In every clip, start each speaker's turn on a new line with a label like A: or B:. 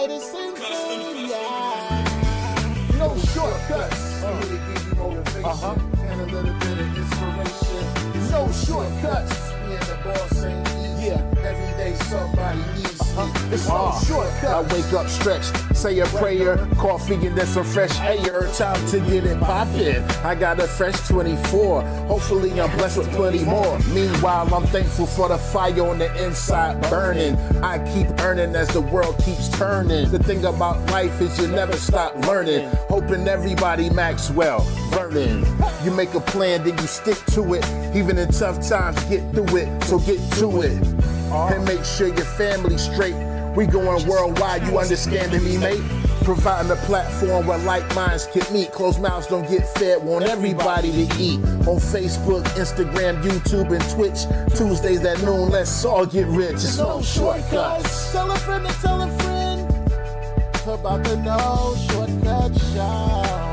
A: Midas and Fame, yeah. No shortcuts.
B: I'm here to give you motivation and a little bit of inspiration.
A: No shortcuts.
B: Being the boss ain't easy. Every day somebody needs me.
A: It's no shortcuts.
C: I wake up stretched, say a prayer, coffee and then some fresh air. Time to get it poppin'. I got a fresh 24. Hopefully I'm blessed with plenty more. Meanwhile, I'm thankful for the fire on the inside burning. I keep earning as the world keeps turning. The thing about life is you never stop learning. Hoping everybody Maxwell, Vernon. You make a plan, then you stick to it. Even in tough times, get through it. So get to it. And make sure your family's straight. We going worldwide, you understanding me, mate? Providing a platform where like minds can meet. Closed mouths don't get fed, want everybody to eat. On Facebook, Instagram, YouTube, and Twitch. Tuesdays at noon, let's all get rich. It's no shortcuts.
A: Tell a friend to tell a friend about the No Shortcut Show.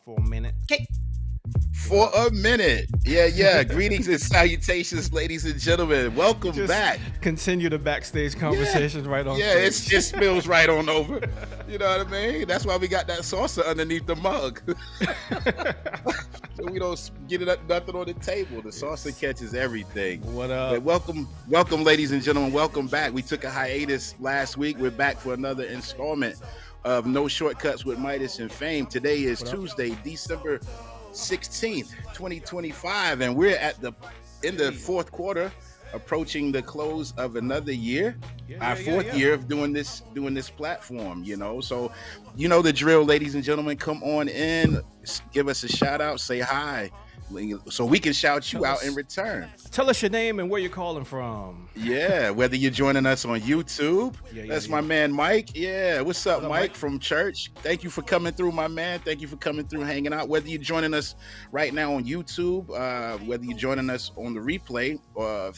D: For a minute. Okay.
C: For a minute. Yeah. Greetings and salutations, ladies and gentlemen. Welcome
D: Just
C: back.
D: Continue the backstage conversations right on.
C: Yeah, it spills right on over. You know what I mean? That's why we got that saucer underneath the mug. So we don't get nothing on the table. The saucer catches everything.
D: What up?
C: But welcome, ladies and gentlemen. Welcome back. We took a hiatus last week. We're back for another installment of No Shortcuts with Midas and Fame. Today is Tuesday, December 16th, 2025, and we're in the fourth quarter, approaching the close of another year, our fourth year of doing this platform, you know. So you know the drill, ladies and gentlemen. Come on in, give us a shout out, say hi, so we can shout you out in return.
D: Tell us your name and where you're calling from.
C: Yeah, whether you're joining us on YouTube. That's my man Mike. Yeah, what's up, Mike from church? Thank you for coming through, my man. Thank you for coming through, hanging out. Whether you're joining us right now on YouTube, whether you're joining us on the replay or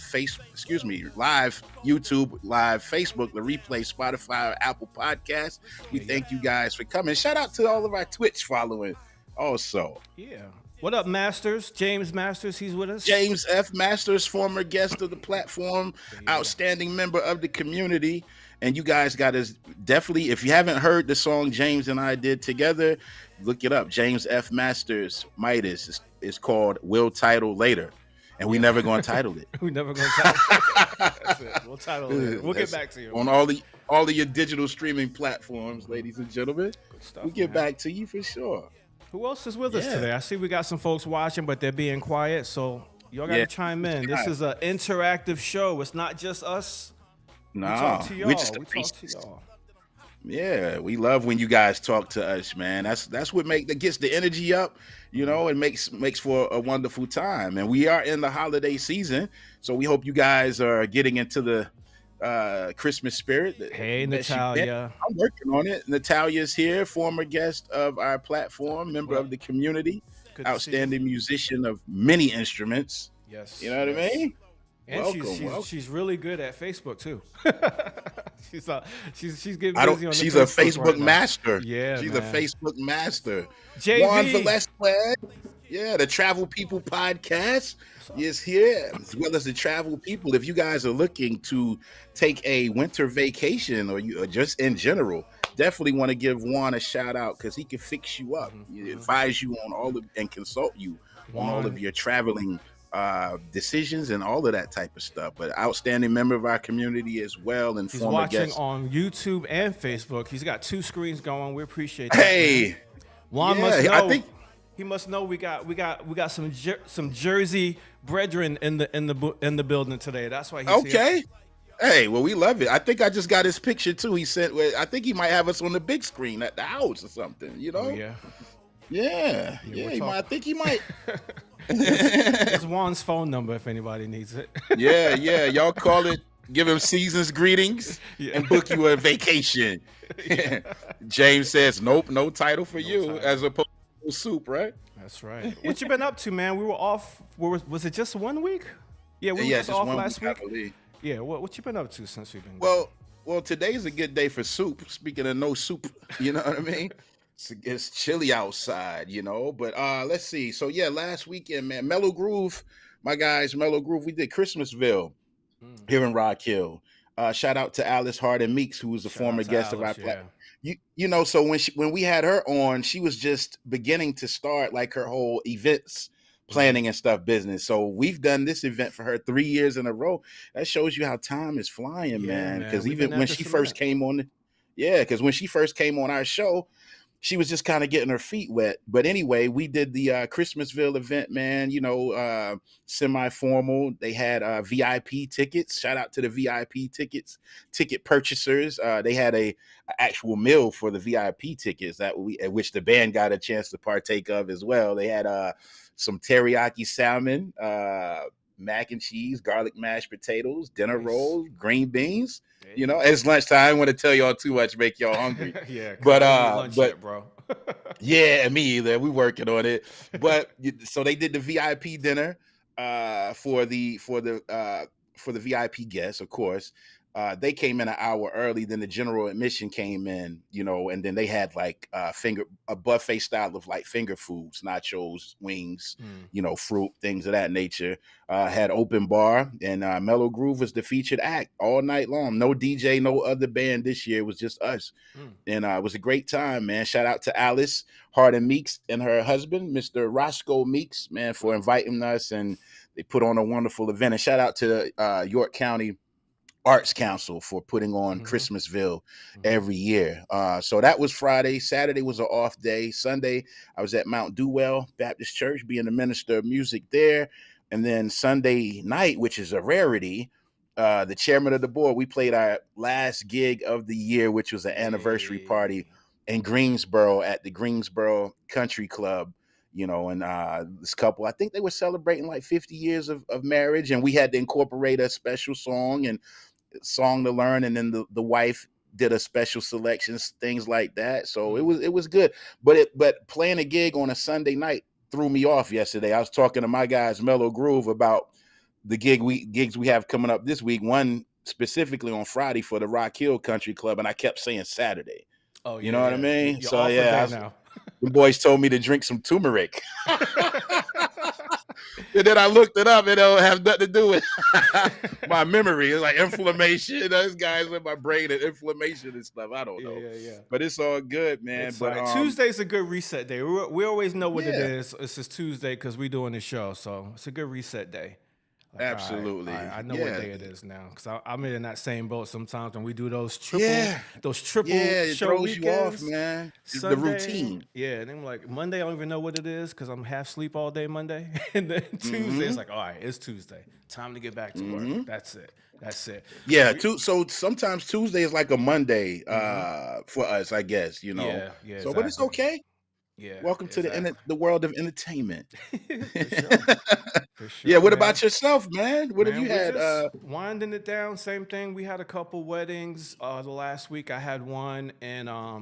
C: live YouTube, live Facebook, the replay, Spotify, or Apple Podcasts. We thank you guys for coming. Shout out to all of our Twitch following also.
D: Yeah. What up, Masters? James Masters, he's with us.
C: James F. Masters, former guest of the platform, outstanding member of the community. And you guys got us definitely, if you haven't heard the song James and I did together, look it up. James F. Masters, Midas. Is called We'll Title Later. And we never going to title it.
D: We never going to title it. That's it. We'll title it. We'll get back to you.
C: On all of your digital streaming platforms, ladies and gentlemen.
D: Good stuff,
C: we'll get back to you for sure.
D: Who else is with us today? I see we got some folks watching, but they're being quiet, so y'all got to chime in. This is an interactive show. It's not just us.
C: No,
D: we talk to y'all. We talk to y'all.
C: Yeah, we love when you guys talk to us, man. That's what that gets the energy up, you know, and makes for a wonderful time. And we are in the holiday season, so we hope you guys are getting into the Christmas spirit.
D: Hey, Natalia.
C: I'm working on it. Natalia's here, former guest of our platform, member of the community, outstanding musician of many instruments.
D: Yes.
C: You know what I mean?
D: And welcome. She's really good at Facebook too. she's getting busy on
C: she's
D: the
C: a Facebook master.
D: Yeah,
C: she's a Facebook master.
D: JV.
C: Juan Velasquez. Yeah, the Travel People podcast is here, as well as the Travel People. If you guys are looking to take a winter vacation or just in general, definitely want to give Juan a shout out because he can fix you up, advise you on and consult you on all of your traveling decisions and all of that type of stuff. But outstanding member of our community as well, and
D: he's
C: former
D: watching
C: guest
D: on YouTube and Facebook. He's got two screens going. We appreciate that.
C: Hey,
D: Juan must know. He must know we got some Jersey brethren in the building today. That's why he's here.
C: Hey, well, we love it. I think I just got his picture too. He sent. I think he might have us on the big screen at the house or something. You know? Yeah. I think he might.
D: It's Juan's phone number if anybody needs it.
C: Yeah. Y'all call it. Give him season's greetings and book you a vacation. James says, nope, no title for you as opposed to soup, right?
D: That's right. What you been up to, man? We were off. Was it just 1 week? Yeah, we were just off last week.
C: I believe.
D: Yeah, what you been up to since we've been?
C: Well, Well, today's a good day for soup. Speaking of no soup, you know what I mean? It's chilly outside, But let's see. So yeah, last weekend, man, Mellow Groove, my guys, Mellow Groove, we did Christmasville
D: Mm.
C: here in Rock Hill. Shout out to Alice Harden Meeks, who was a
D: Shout out
C: former
D: to
C: guest of our
D: Alice.
C: platform.
D: Yeah.
C: So when we had her on, she was just beginning to start like her whole events
D: Hmm.
C: planning and stuff business. So we've done this event for her 3 years in a row. That shows you how time is flying,
D: Yeah,
C: man.
D: man.
C: Because
D: We've
C: even
D: been
C: when
D: at this
C: she
D: a
C: first
D: minute.
C: came on, yeah, because when she first came on our show, she was just kind of getting her feet wet. But anyway, we did the Christmasville event, man. Semi-formal. They had VIP tickets. Shout out to the VIP ticket purchasers. They had a actual meal for the VIP tickets at which the band got a chance to partake of as well. They had some teriyaki salmon, mac and cheese, garlic mashed potatoes, dinner
D: Nice.
C: rolls, green beans.
D: Hey.
C: It's lunchtime. I don't want to tell y'all too much, make y'all hungry.
D: Yeah, because
C: But
D: I didn't eat lunch
C: but
D: yet, bro.
C: yeah, me either. We working on it. But so they did the VIP dinner for the VIP guests, of course. They came in an hour early, then the general admission came in, and then they had like a buffet style of like finger foods, nachos, wings,
D: Mm.
C: fruit, things of that nature. Had open bar, and Mellow Groove was the featured act all night long. No DJ, no other band this year. It was just us.
D: Mm.
C: And it was a great time, man. Shout out to Alice Harden Meeks and her husband, Mr. Roscoe Meeks, man, for inviting us. And they put on a wonderful event. And shout out to York County Arts Council for putting on
D: Mm-hmm.
C: Christmasville
D: Mm-hmm.
C: every year. So that was Friday. Saturday was an off day. Sunday, I was at Mount Dewell Baptist Church being the minister of music there. And then Sunday night, which is a rarity, the chairman of the board, we played our last gig of the year, which was an anniversary party
D: Hey.
C: in Greensboro at the Greensboro Country Club. And this couple, I think they were celebrating like 50 years of marriage, and we had to incorporate a special song and song to learn, and then the wife did a special selections, things like that. So
D: Mm.
C: it was good. But playing a gig on a Sunday night threw me off yesterday. I was talking to my guys Mellow Groove about the gigs we have coming up this week. One specifically on Friday for the Rock Hill Country Club, and I kept saying Saturday.
D: Oh
C: You
D: yeah,
C: know what I
D: yeah.
C: mean?
D: You're
C: So
D: off a
C: yeah,
D: day now.
C: the boys told me to drink some turmeric. And then I looked it up, and it don't have nothing to do with my memory. It's like inflammation. Those guys with my brain and inflammation and stuff. I don't
D: Yeah,
C: know,
D: yeah, yeah.
C: but it's all good, man.
D: It's
C: But
D: Tuesday's a good reset day. We always know what it
C: yeah,
D: is. It's just Tuesday because we're doing the show, so it's a good reset day. Like, all right,
C: absolutely,
D: I know what
C: yeah,
D: day it is now because I'm in that same boat sometimes when we do
C: yeah,
D: those triple
C: yeah. It
D: show
C: throws you off,
D: weekends.
C: man. The
D: Sunday,
C: routine.
D: yeah, and I'm like Monday, I don't even know what it is because I'm half sleep all day Monday, and then Tuesday, it's
C: Mm-hmm.
D: like, all right, it's Tuesday, time to get back to work.
C: Mm-hmm.
D: That's it. That's it.
C: Yeah.
D: We,
C: So sometimes Tuesday is like a Monday
D: hmm
C: for us, I guess.
D: Yeah, yeah,
C: So, but it's
D: exactly.
C: okay.
D: Yeah,
C: Welcome to
D: exactly.
C: the world of entertainment.
D: For sure. For
C: Yeah.
D: sure,
C: What
D: man.
C: about yourself, man? What have
D: Man,
C: you
D: we're
C: had?
D: just winding it down. Same thing. We had a couple weddings. The last week I had one, and I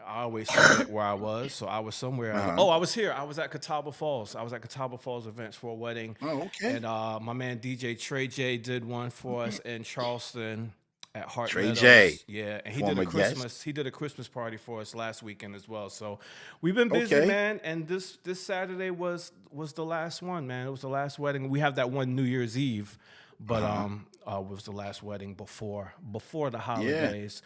D: always forget where I was. So I was somewhere.
C: Uh-huh.
D: Oh, I was here. I was at Catawba Falls. I was at Catawba Falls events for a wedding,
C: Oh, okay.
D: and my man DJ Trey J did one for us in Charleston at Hart
C: Trey J,
D: Meadows. Yeah, and he did a
C: former guest.
D: Christmas. He did a Christmas party for us last weekend as well. So we've been busy,
C: Okay.
D: man. And this Saturday was the last one, man. It was the last wedding. We have that one New Year's Eve, but
C: Uh-huh.
D: was the last wedding before the
C: Yeah.
D: holidays.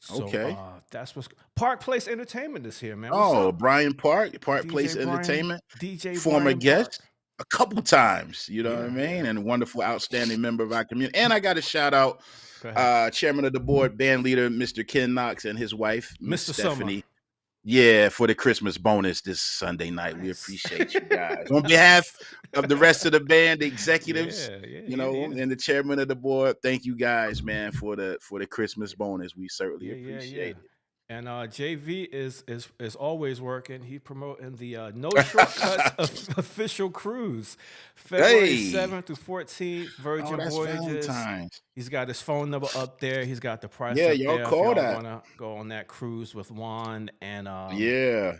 D: So
C: Okay.
D: that's what's Park Place Entertainment is here, man. What's
C: Oh,
D: up,
C: Brian Park Place
D: DJ Brian?
C: Entertainment,
D: DJ
C: former
D: Brian Park.
C: guest a couple times, you know what I
D: Yeah,
C: mean?
D: yeah.
C: And a wonderful, outstanding member of our community. And I got to shout out
D: Go ahead,
C: chairman of the board, band leader, Mr. Ken Knox, and his wife, Miss
D: Mr. Summer.
C: Stephanie. Yeah, for the Christmas bonus this Sunday night. We
D: Nice.
C: appreciate you guys. On behalf of the rest of the band, the executives,
D: Yeah, yeah.
C: and the chairman of the board, thank you guys, man, for the Christmas bonus. We certainly
D: Yeah.
C: appreciate it.
D: And JV is always working. He promoting the No Shortcuts official cruise, February
C: Hey,
D: 7th through 14th,
C: oh,
D: Virgin
C: that's
D: Voyages.
C: Valentine's.
D: He's got his phone number up there. He's got the price
C: Yeah,
D: up
C: y'all
D: there if
C: call
D: y'all
C: that.
D: wanna go on that cruise with Juan and
C: Yeah,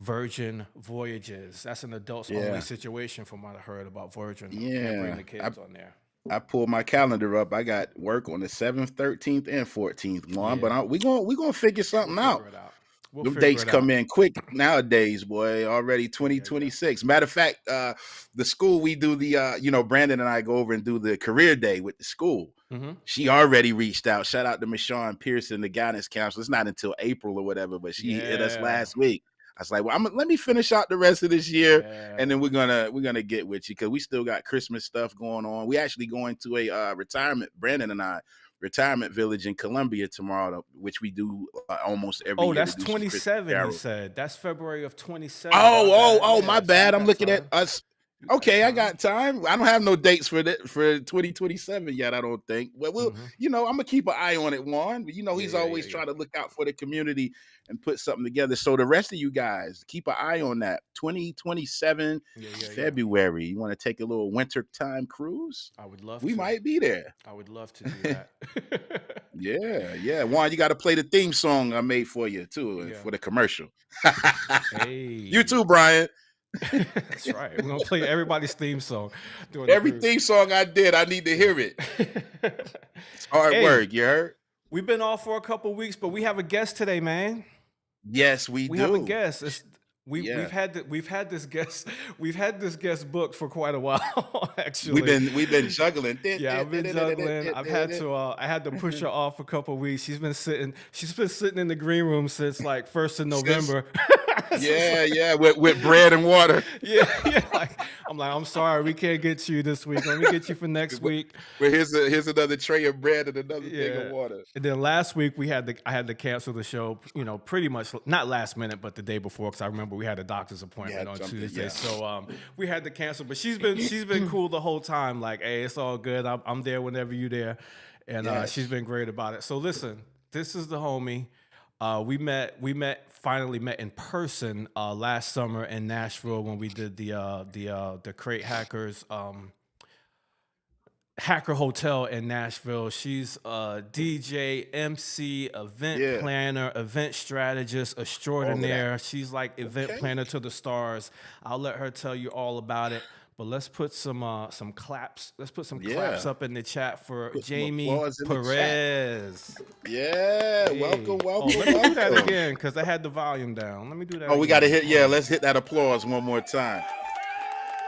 D: Virgin Voyages. That's an adults only
C: yeah,
D: situation from what I heard about Virgin. Can't bring
C: yeah.
D: the kids on there.
C: I pulled my calendar up. I got work on the 7th, 13th, and 14th, Juan.
D: Yeah.
C: But we gonna figure something
D: We'll
C: out.
D: figure it out. We'll
C: Them
D: figure
C: dates
D: it
C: come
D: out.
C: in quick nowadays, boy. Already
D: Yeah, yeah.
C: 2026. Matter of fact, the school we do the Brandon and I go over and do the career day with the school.
D: Mm-hmm.
C: She already reached out. Shout out to Michonne Pearson, the guidance counselor. It's not until April or whatever, but she hit us
D: Yeah.
C: last week. I was like, well, let me finish out the rest of this year,
D: Yeah.
C: and then we're gonna get with you because we still got Christmas stuff going on. We actually going to a retirement. Brandon and I retirement village in Columbia tomorrow, which we do almost every year.
D: That's
C: to do some Christmas
D: 27. You
C: carols.
D: said that's February of 27.
C: Oh,
D: Yeah,
C: my
D: so
C: bad.
D: you
C: I'm
D: got
C: looking at
D: time.
C: us.
D: You got
C: Okay, I
D: time.
C: got time. I don't have no dates for 2027 yet, I don't think. Well,
D: Mhm.
C: I'm gonna keep an eye on it, Juan. But
D: Yeah,
C: he's
D: yeah,
C: always
D: yeah, yeah.
C: trying to look out for the community and put something together. So the rest of you guys, keep an eye on that. 2027
D: Yeah, yeah, yeah.
C: February. You want to take a little winter time cruise?
D: I would love
C: We
D: to.
C: might be there.
D: I would love to do that.
C: Yeah. Juan, you got to play the theme song I made for you too,
D: Yeah.
C: for the commercial.
D: Hey.
C: You too, Brian.
D: That's right. We're gonna play everybody's theme song. During
C: Every
D: the
C: theme song I did, I need to hear it.
D: cruise.
C: It's hard
D: Hey.
C: work, you heard?
D: We've been off for a couple weeks, but we have a guest today, man.
C: Yes, we
D: We
C: do.
D: have a guest.
C: Yeah.
D: We've had this guest booked for quite a while. Actually,
C: We've been juggling.
D: yeah, I've been juggling. I had to push her off a couple weeks. She's been sitting in the green room since like 1st of November.
C: Yeah, with bread and water.
D: yeah. I'm sorry, we can't get you this week. Let me get you for next week.
C: Well, here's another tray of bread and another thing of water.
D: And then last week I had to cancel the show, pretty much not last minute, but the day before, because I remember we had a doctor's appointment on Tuesday.
C: yeah.
D: So we had to cancel. But she's been cool the whole time. Like, hey, it's all good. I'm there whenever you're there, and
C: Yes.
D: she's been great about it. So listen, this is the homie. We finally met in person last summer in Nashville when we did the Crate Hackers Hacker Hotel in Nashville. She's a DJ, MC, event planner, event strategist, extraordinaire. She's like event planner to the stars. I'll let her tell you all about it. But let's put some claps. Let's put some claps up in the chat for Jaymie Perez.
C: Yeah,
D: Hey.
C: welcome.
D: Let me do that again because I had the volume down. Let me do that.
C: Oh, we
D: again.
C: got to hit. Yeah, let's hit that applause one more time.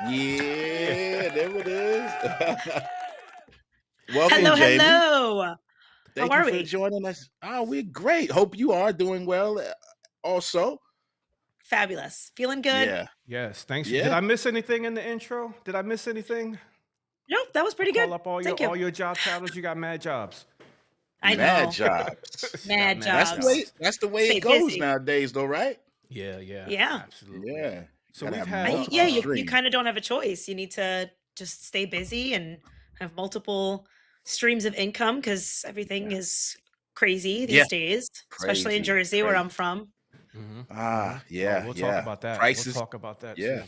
C: Yeah, there it is. Welcome, Jaymie.
B: Hello.
C: Thank
B: How
C: you
B: are
C: for
B: we?
C: joining us. Oh, we're great. Hope you are doing well. Also,
B: Fabulous. Feeling good.
C: yeah.
D: Yes, thanks.
C: Yeah.
D: Did I miss anything in the intro? Did I miss anything?
B: Nope, that was pretty good.
D: Call up all
B: Thank you.
D: your job titles. You got mad jobs.
B: I know.
C: Mad jobs.
B: Mad
C: That's
B: jobs.
C: the way
B: Stay
C: it goes
B: busy.
C: nowadays, though, right?
D: Yeah.
B: Yeah.
D: Absolutely.
C: Yeah.
D: So
C: Gotta
D: we've
C: have
D: had
C: multiple
B: Yeah, you
C: streams.
B: kind of don't have a choice. You need to just stay busy and have multiple streams of income because everything is crazy these days, especially in
C: Crazy,
B: Jersey, where
C: crazy.
B: I'm from.
C: Ah, yeah.
D: We'll
C: yeah.
D: talk about that.
C: Prices.
D: We'll talk about that
C: yeah.
D: too.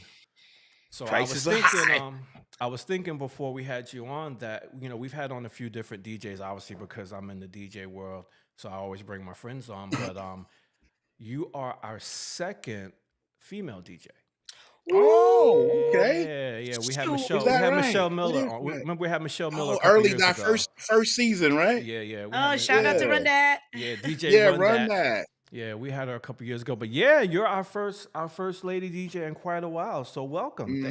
D: So
C: Prices are high.
D: I was thinking before we had you on that we've had on a few different DJs, obviously because I'm in the DJ world, so I always bring my friends on. But you are our second female DJ.
C: Oh, okay.
D: Yeah. We had
B: Shoot.
D: Michelle.
C: Is
D: We
C: that
D: had
C: right?
D: Michelle
C: That
D: Miller.
C: is
D: On.
C: right.
D: Remember we had Michelle Miller.
C: Oh,
D: a couple
C: early
D: years
C: that
D: ago.
C: first season, right?
D: Yeah.
B: Oh, shout out to
C: Yeah.
B: Run That.
D: Yeah, DJ.
C: Yeah,
D: Run
C: run
D: that.
C: that.
D: Yeah, we had her a couple years ago, but yeah, you're our first lady DJ in quite a while. So welcome,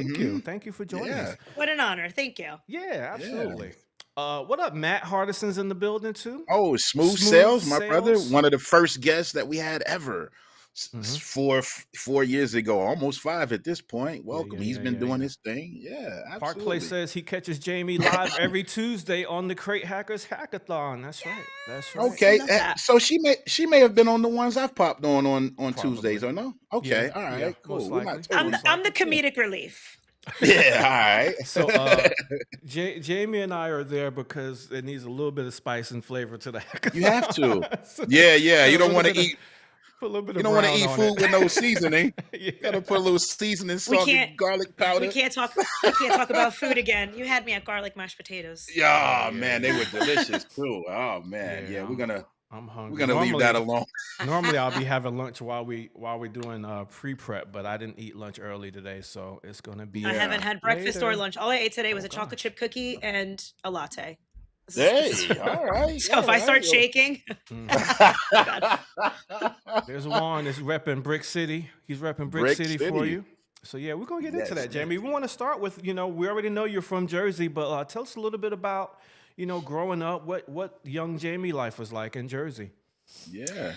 D: thank you for joining us.
B: What an honor. Thank you.
D: Yeah, absolutely. What up, Matt Hardison's in the building too.
C: Oh, Smooth
D: Smooth
C: Sales, my brother,
D: Sales.
C: one of the first guests that we had ever.
D: Mhm.
C: 4 years ago, almost 5 at this point. Welcome.
D: yeah,
C: He's been
D: yeah,
C: doing
D: yeah.
C: his thing. Yeah,
D: Park
C: absolutely.
D: Place says he catches Jaymie live every Tuesday on the Crate Hackers Hackathon. That's right. That's right.
C: Okay,
B: love that.
C: so she may have been on the ones I've popped on
D: Probably.
C: Tuesdays, or no? Okay,
D: Yeah,
C: all right,
D: yeah,
C: cool.
D: most
C: We're not
D: likely.
C: totally
B: I'm the comedic relief.
C: yeah, all right.
D: So Jaymie and I are there because it needs a little bit of spice and flavor to the hackathon.
C: You have to.
D: So
C: Yeah.
D: put
C: You
D: a
C: don't
D: little
C: want to
D: bit of-
C: eat.
D: Put a little bit
C: You
D: of
C: don't want to
D: brown
C: eat
D: on
C: food
D: it.
C: with no seasoning.
D: Yeah.
C: You gotta put a little seasoning,
B: We
C: salt,
B: can't-
C: garlic powder.
B: We can't talk about food again. You had me at garlic mashed potatoes.
C: Yeah,
D: Yeah,
C: man,
D: yeah.
C: they were delicious too. Oh man,
D: Yeah,
C: yeah, we're gonna
D: I'm
E: We're
D: hungry.
E: gonna leave that alone.
D: Normally I'll be having lunch while we're doing pre-prep, but I didn't eat lunch early today, so it's gonna
B: I
D: be
B: haven't had breakfast or
D: later.
B: lunch. All I ate today was
D: Oh
B: a chocolate
D: gosh.
B: chip cookie and a latte.
C: Hey, all right,
B: So
C: all
B: if I start
C: right.
B: shaking, God.
D: There's Juan that's repping Brick City. He's repping Brick
C: Brick
D: City for
C: City.
D: you. So yeah, we're gonna get into
C: Yes,
D: that,
C: yes.
D: Jaymie. We want to start with, we already know you're from Jersey, but tell us a little bit about, growing up, what young Jaymie life was like in Jersey.
C: Yeah.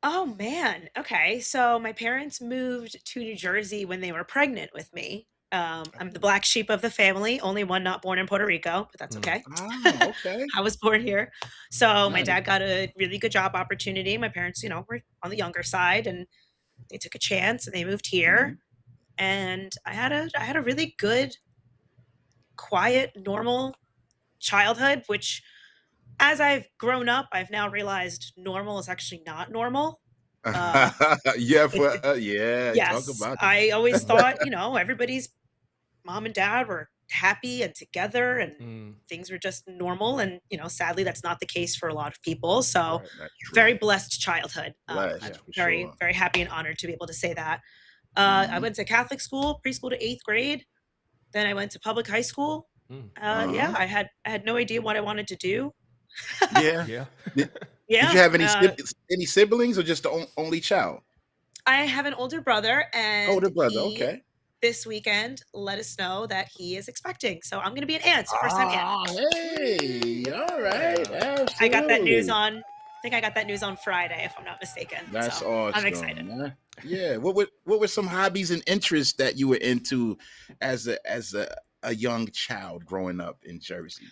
B: Oh man. Okay. So my parents moved to New Jersey when they were pregnant with me. I'm the black sheep of the family, only one not born in Puerto Rico, but that's okay.
C: Ah, okay.
B: I was born here. So my
C: Nice.
B: dad got a really good job opportunity. My parents, were on the younger side and they took a chance and they moved here. And I had a really good, quiet, normal childhood, which as I've grown up, I've now realized normal is actually not normal.
C: Yeah,
B: It
C: yeah, talk
B: Yes,
C: about
B: I always thought, everybody's mom and dad were happy and together and things were just normal. And, sadly, that's not the case for a lot of people. So,
C: Right, that's true.
B: very blessed childhood.
C: Blessed,
B: I'm
C: for
B: very,
C: sure.
B: very happy and honored to be able to say that. I went to Catholic school, preschool to 8th grade. Then I went to public high school. Yeah, I had no idea what I wanted to do.
C: Yeah.
D: Yeah.
C: Did
B: Yeah.
C: you have any siblings or just the only child?
B: I have an older brother, and
C: Older brother,
B: he
C: okay.
B: this weekend let us know that he is expecting. So I'm going to be an aunt, first time aunt.
C: Ah, hey, all right, absolutely.
B: I got that news I think I got that news on Friday, if I'm not mistaken.
C: That's
B: so
C: awesome.
B: I'm excited.
C: Yeah. What were some hobbies and interests that you were into as a young child growing up in Jersey?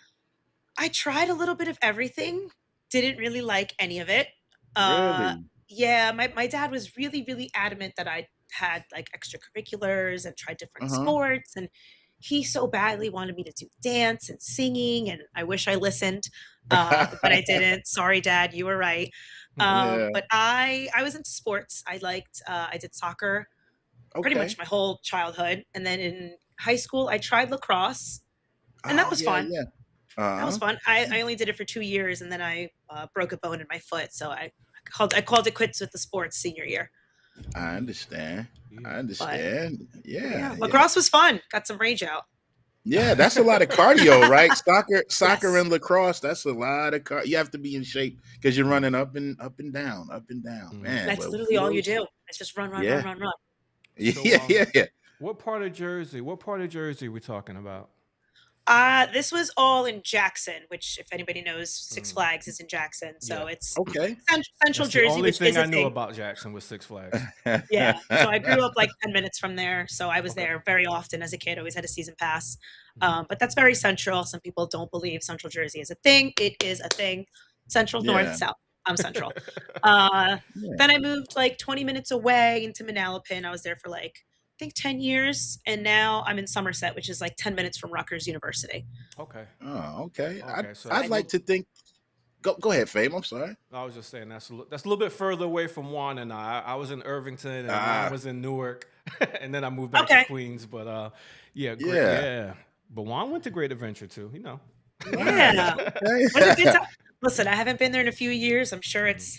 B: I tried a little bit of everything. Didn't really like any of it.
C: Really?
B: Yeah, my dad was really, really adamant that I had like extracurriculars and tried different sports. And he so badly wanted me to do dance and singing. And I wish I listened, but I didn't. Sorry, Dad, you were right.
C: Yeah.
B: But I was into sports. I did soccer pretty much my whole childhood. And then in high school, I tried lacrosse, and that was fun.
C: Yeah.
B: That was fun. I only did it for 2 years, and then I broke a bone in my foot. So I called it quits with the sports senior year.
C: I understand.
B: But,
C: Yeah.
B: Lacrosse was fun. Got some rage out.
C: Yeah, that's a lot of cardio, right? Soccer
B: Yes.
C: and lacrosse, that's a lot of cardio. You have to be in shape because you're running up and down, man.
B: That's
C: but
B: literally all you
C: kudos.
B: do. It's just run.
D: So,
C: Yeah.
D: What part of Jersey are we talking about?
B: This was all in Jackson, which, if anybody knows, Six Flags is in Jackson. So it's
C: Okay.
B: Central
D: That's
B: Jersey,
D: the only
B: which
D: thing
B: is a
D: I knew
B: thing.
D: about Jackson was Six Flags.
B: Yeah. So I grew up like 10 minutes from there. So I was there very often as a kid. Always had a season pass. But that's very central. Some people don't believe Central Jersey is a thing. It is a thing. Central,
C: Yeah.
B: North, South. I'm Central. Then I moved like 20 minutes away into Manalapan. I was there for like, I think 10 years. And now I'm in Somerset, which is like 10 minutes from Rutgers University.
D: Okay.
C: Oh, okay.
D: So
C: I'd like to think. Go ahead, Fame. I'm sorry.
D: I was just saying that's a little bit further away from Juan and I was in Irvington and Juan was in Newark, and then I moved back to Queens. But yeah. But Juan went to Great Adventure too.
B: Yeah. Was a good time. Listen, I haven't been there in a few years. I'm sure it's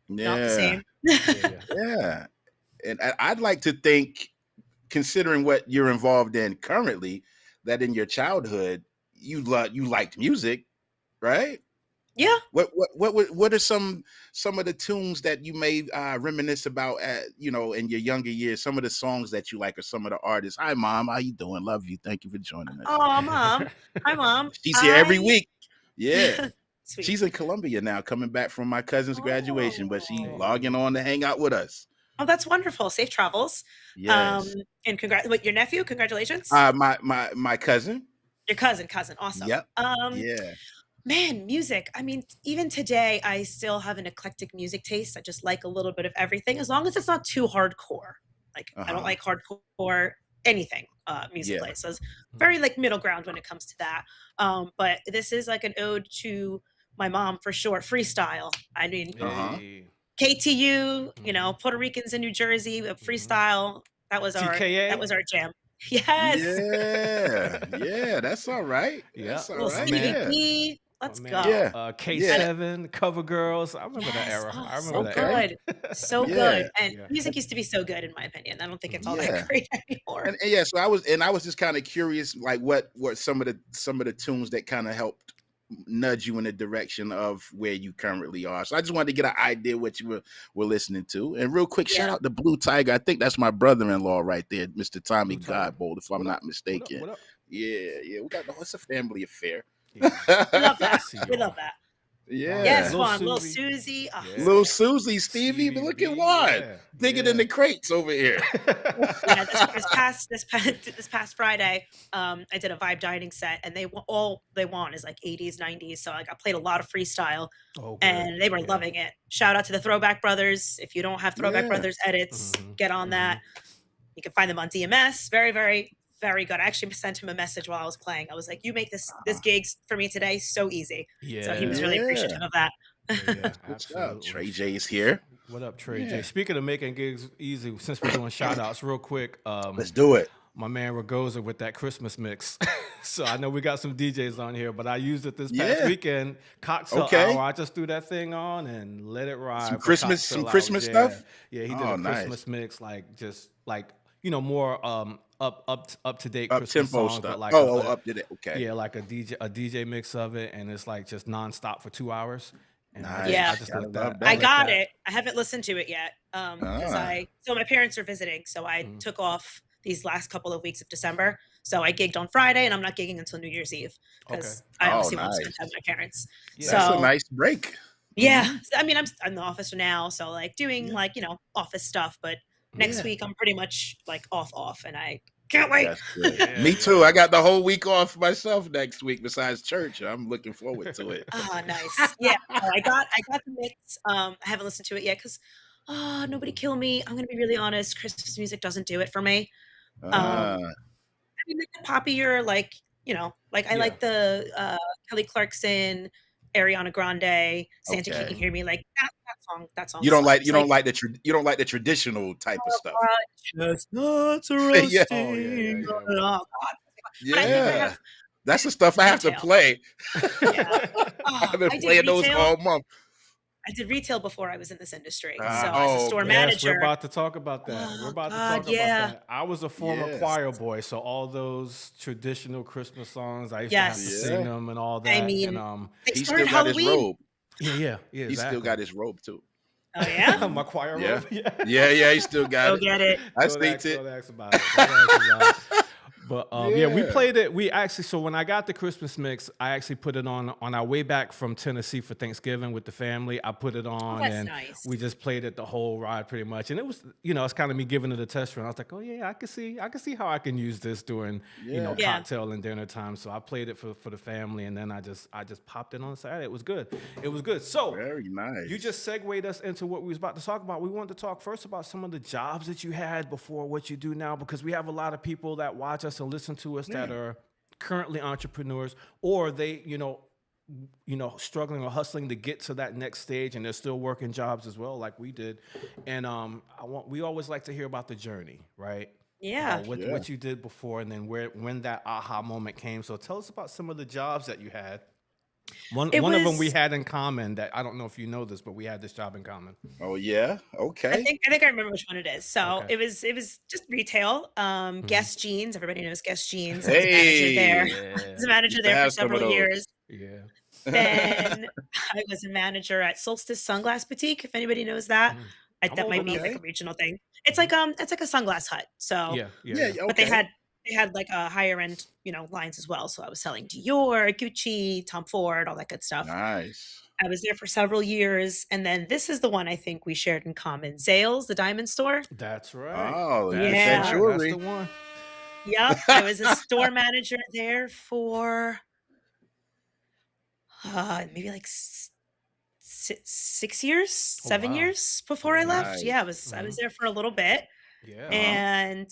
B: not the same.
C: Yeah. And I'd like to think, considering what you're involved in currently, that in your childhood you liked music, right?
B: Yeah.
C: What are some of the tunes that you may reminisce about in your younger years? Some of the songs that you like, or some of the artists. Hi, Mom. How you doing? Love you. Thank you for joining us.
B: Oh, Mom. Hi, Mom.
C: She's here every week. Yeah.
B: Sweet.
C: She's in Columbia now, coming back from my cousin's graduation, but she's logging on to hang out with us.
B: Oh, that's wonderful. Safe travels.
C: Yes.
B: And your nephew? Congratulations.
C: My cousin.
B: Your cousin. Awesome.
C: Yep.
B: Yeah. Man, music. I mean, even today, I still have an eclectic music taste. I just like a little bit of everything, as long as it's not too hardcore. Like, I don't like hardcore anything musically. So it's very like middle ground when it comes to that. But this is like an ode to my mom for sure. Freestyle. I mean, KTU, Puerto Ricans in New Jersey, freestyle. That was our jam. Yes.
C: Yeah, that's all right.
D: Yeah.
C: That's all right.
B: Stevie B. Let's
D: man,
B: go.
D: K7, Cover Girls. I remember that
B: Yes.
D: era.
B: Oh,
D: I remember
B: so
D: that era.
B: good. So
C: Yeah.
B: good. And
D: Yeah.
B: music used to be so good in my opinion. I don't think it's all
C: Yeah.
B: that great anymore.
C: And yeah, so I was just kind of curious, like what some of the tunes that kind of helped nudge you in the direction of where you currently are. So I just wanted to get an idea what you were listening to. And real quick, shout out to Blue Tiger. I think that's my brother-in-law right there, Mr. Tommy Godbold, if I'm not mistaken.
D: What up?
C: Yeah, we got it's a family affair.
B: We love that. We love that.
C: Yeah.
B: Yes, Juan, Lil Susie. Oh,
D: Yeah.
C: Lil Susie, Stevie, but look at Juan digging in the crates over here.
B: Yeah, this past Friday, I did a vibe dining set, and all they want is like 80s, 90s. So like I played a lot of freestyle, and they were loving it. Shout out to the Throwback Brothers. If you don't have Throwback Brothers edits, get on that. You can find them on DMS. Very, very, very good. I actually sent him a message while I was playing. I was like, "You make this gigs for me today so easy."
D: Yeah.
B: So he was really appreciative of that.
D: Yeah, absolutely.
C: Trey J is here.
D: What up, Trey J? Speaking of making gigs easy, since we're doing shout outs real quick,
C: let's do it.
D: My man Ragoza with that Christmas mix. So I know we got some DJs on here, but I used it this past weekend. Cocktail hour. I just threw that thing on and let it ride.
C: Some Christmas stuff.
D: Yeah, he did a Christmas mix, more up to date Christmas
C: tempo
D: songs,
C: stuff.
D: but like
C: up to date. Okay.
D: Yeah, like a DJ mix of it, and it's like just nonstop for 2 hours. And
C: nice.
B: Yeah,
D: I just love that.
B: I got it. I haven't listened to it yet. So my parents are visiting, so I took off these last couple of weeks of December. So I gigged on Friday, and I'm not gigging until New Year's Eve because I obviously want to spend time with my parents.
C: Yeah. So that's a nice break.
B: Yeah, I mean, I'm in the office now, so like doing office stuff. But next week I'm pretty much like off, and I can't wait.
C: Me too. I got the whole week off myself next week. Besides church, I'm looking forward to it.
B: Oh, nice. Yeah, I got the mix. I haven't listened to it yet because nobody kill me. I'm gonna be really honest. Christmas music doesn't do it for me. I mean, like the poppier, I like the Kelly Clarkson, Ariana Grande, Santa Can You Hear Me, like that song.
C: You don't like the traditional type of stuff.
B: Chestnuts roasting. Oh God.
C: That's the stuff I have to play. I've been playing those all month.
B: I did retail before I was in this industry. So as a store manager.
D: We're about to talk about that. We're about to talk about that. I was a former choir boy, so all those traditional Christmas songs, I used to have to sing them and all that.
B: I mean,
C: he still got his robe.
D: Yeah.
C: He still got his robe too.
B: Oh yeah?
D: My choir robe?
C: Yeah, he still got it.
B: Go get it.
C: I staked it.
D: But we played it. We actually, so when I got the Christmas mix, I actually put it on our way back from Tennessee for Thanksgiving with the family. I put it on and we just played it the whole ride pretty much. And it was, it's kind of me giving it a test run. I was like, oh yeah, I can see how I can use this during, cocktail and dinner time. So I played it for the family, and then I just popped it on Saturday. It was good. So
C: very nice.
D: You just segued us into what we was about to talk about. We wanted to talk first about some of the jobs that you had before what you do now, because we have a lot of people that watch us and listen to us that are currently entrepreneurs, or they, struggling or hustling to get to that next stage, and they're still working jobs as well, like we did. And we always like to hear about the journey, right?
B: Yeah.
D: What you did before, and then when that aha moment came. So tell us about some of the jobs that you had. One of them we had in common, that I don't know if you know this, but we had this job in common.
C: Oh yeah, okay.
B: I think I remember which one it is. So it was just retail. Guess Jeans. Everybody knows Guess Jeans. I was a manager there. I was a manager there for several years.
D: Yeah.
B: Then I was a manager at Solstice Sunglass Boutique. If anybody knows that, that might be like a regional thing. It's like a sunglass hut. So but they had like a higher end, lines as well. So I was selling Dior, Gucci, Tom Ford, all that good stuff.
C: Nice.
B: I was there for several years. And then this is the one I think we shared in common. Zales, the diamond store.
D: That's right.
C: Oh,
B: yeah.
C: That's
D: the one.
B: Yep. I was a store manager there for maybe like 6 years, 7 years before I left. Yeah, I was there for a little bit.
D: Yeah.
B: And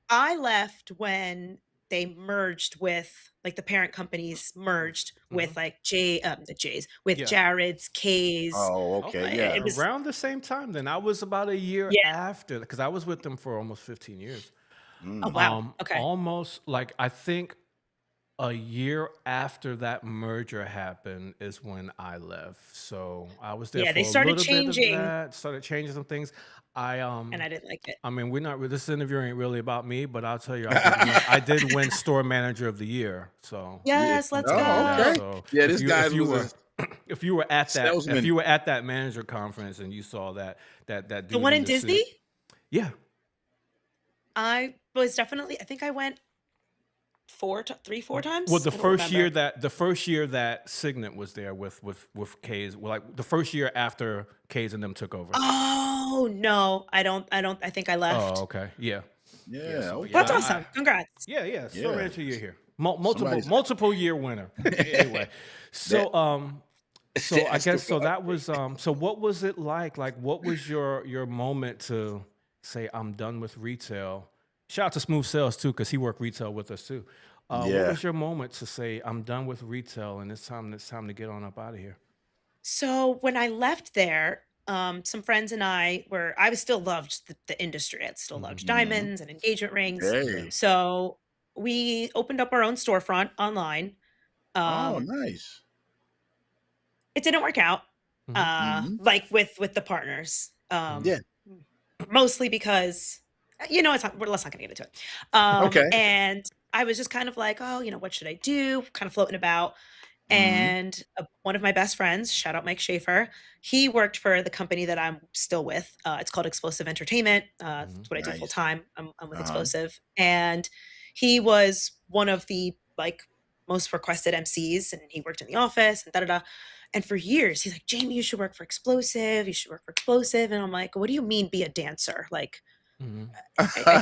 B: I left when they merged with, like, the parent companies merged with like the J's with Jared's, K's.
C: Oh, okay. Yeah.
D: It was around the same time then. I was about a year after, because I was with them for almost 15 years.
B: Oh wow. Okay.
D: Almost, like, I think A year after that merger happened is when I left. So I was there
B: Yeah, they
D: for a
B: started
D: little bit of
B: changing,
D: that, started changing some things. I
B: and I didn't like it.
D: I mean, we're not this interview ain't really about me, but I'll tell you, I did win store manager of the year. So
A: Yeah.
B: Yes, let's
D: I did
A: Oh,
D: that.
B: go.
A: okay.
D: So
A: Yeah,
D: if
A: this
D: you if
A: guy
D: you
A: was
D: were
A: a
D: if you were at
A: salesman.
D: that manager conference and you saw that
B: The
D: dude
B: one
D: in
B: in
D: the suit,
B: Disney,
D: yeah.
B: I was definitely. I think I went 4
D: Well,
B: times.
D: the
B: I don't
D: first year
B: remember.
D: that Signet was there with K's, well, like the first year after K's and them took over.
B: Oh no, I think I
D: Oh,
B: left.
D: okay, yeah, yeah.
A: Yeah.
D: So yeah,
B: That's
A: Okay.
B: awesome. Congrats.
D: yeah, store
A: Yeah.
D: manager year here,
A: Somebody's
D: multiple year winner. Anyway,
A: that.
D: so so I
A: That's the
D: guess so
A: part.
D: that was so what was it like? Like, what was your moment to say I'm done with retail? Shout out to Smooth Sales too, because he worked retail with us too. What
A: Yeah.
D: was your moment to say I'm done with retail and it's time to get on up out of here?
B: So when I left there, some friends and I was still loved the industry. I still loved
D: Mm-hmm.
A: Hmm.
B: diamonds and engagement rings.
A: Hey.
B: So we opened up our own storefront online.
A: Oh,
B: Um,
A: nice.
B: it didn't work out,
D: Mm-hmm.
A: Hmm.
B: like with the partners.
D: Mm-hmm.
A: Yeah.
B: Mostly because, let's not gonna get into it.
A: Okay.
B: And I was just kind of like, oh, what should I do? Kind of floating about.
A: Hmm.
B: And one of my best friends, shout out Mike Schaefer, he worked for the company that I'm still with. It's called Explosive Entertainment.
D: Mm-hmm.
B: That's what I do full
A: Nice.
B: time. I'm with
A: Uh-huh.
B: Explosive, and he was one of the like most requested MCs, and he worked in the office and da da da. And for years, he's like, Jaymie, you should work for Explosive. You should work for Explosive. And I'm like, what do you mean be a dancer? Like,
D: Mm-hmm.
B: I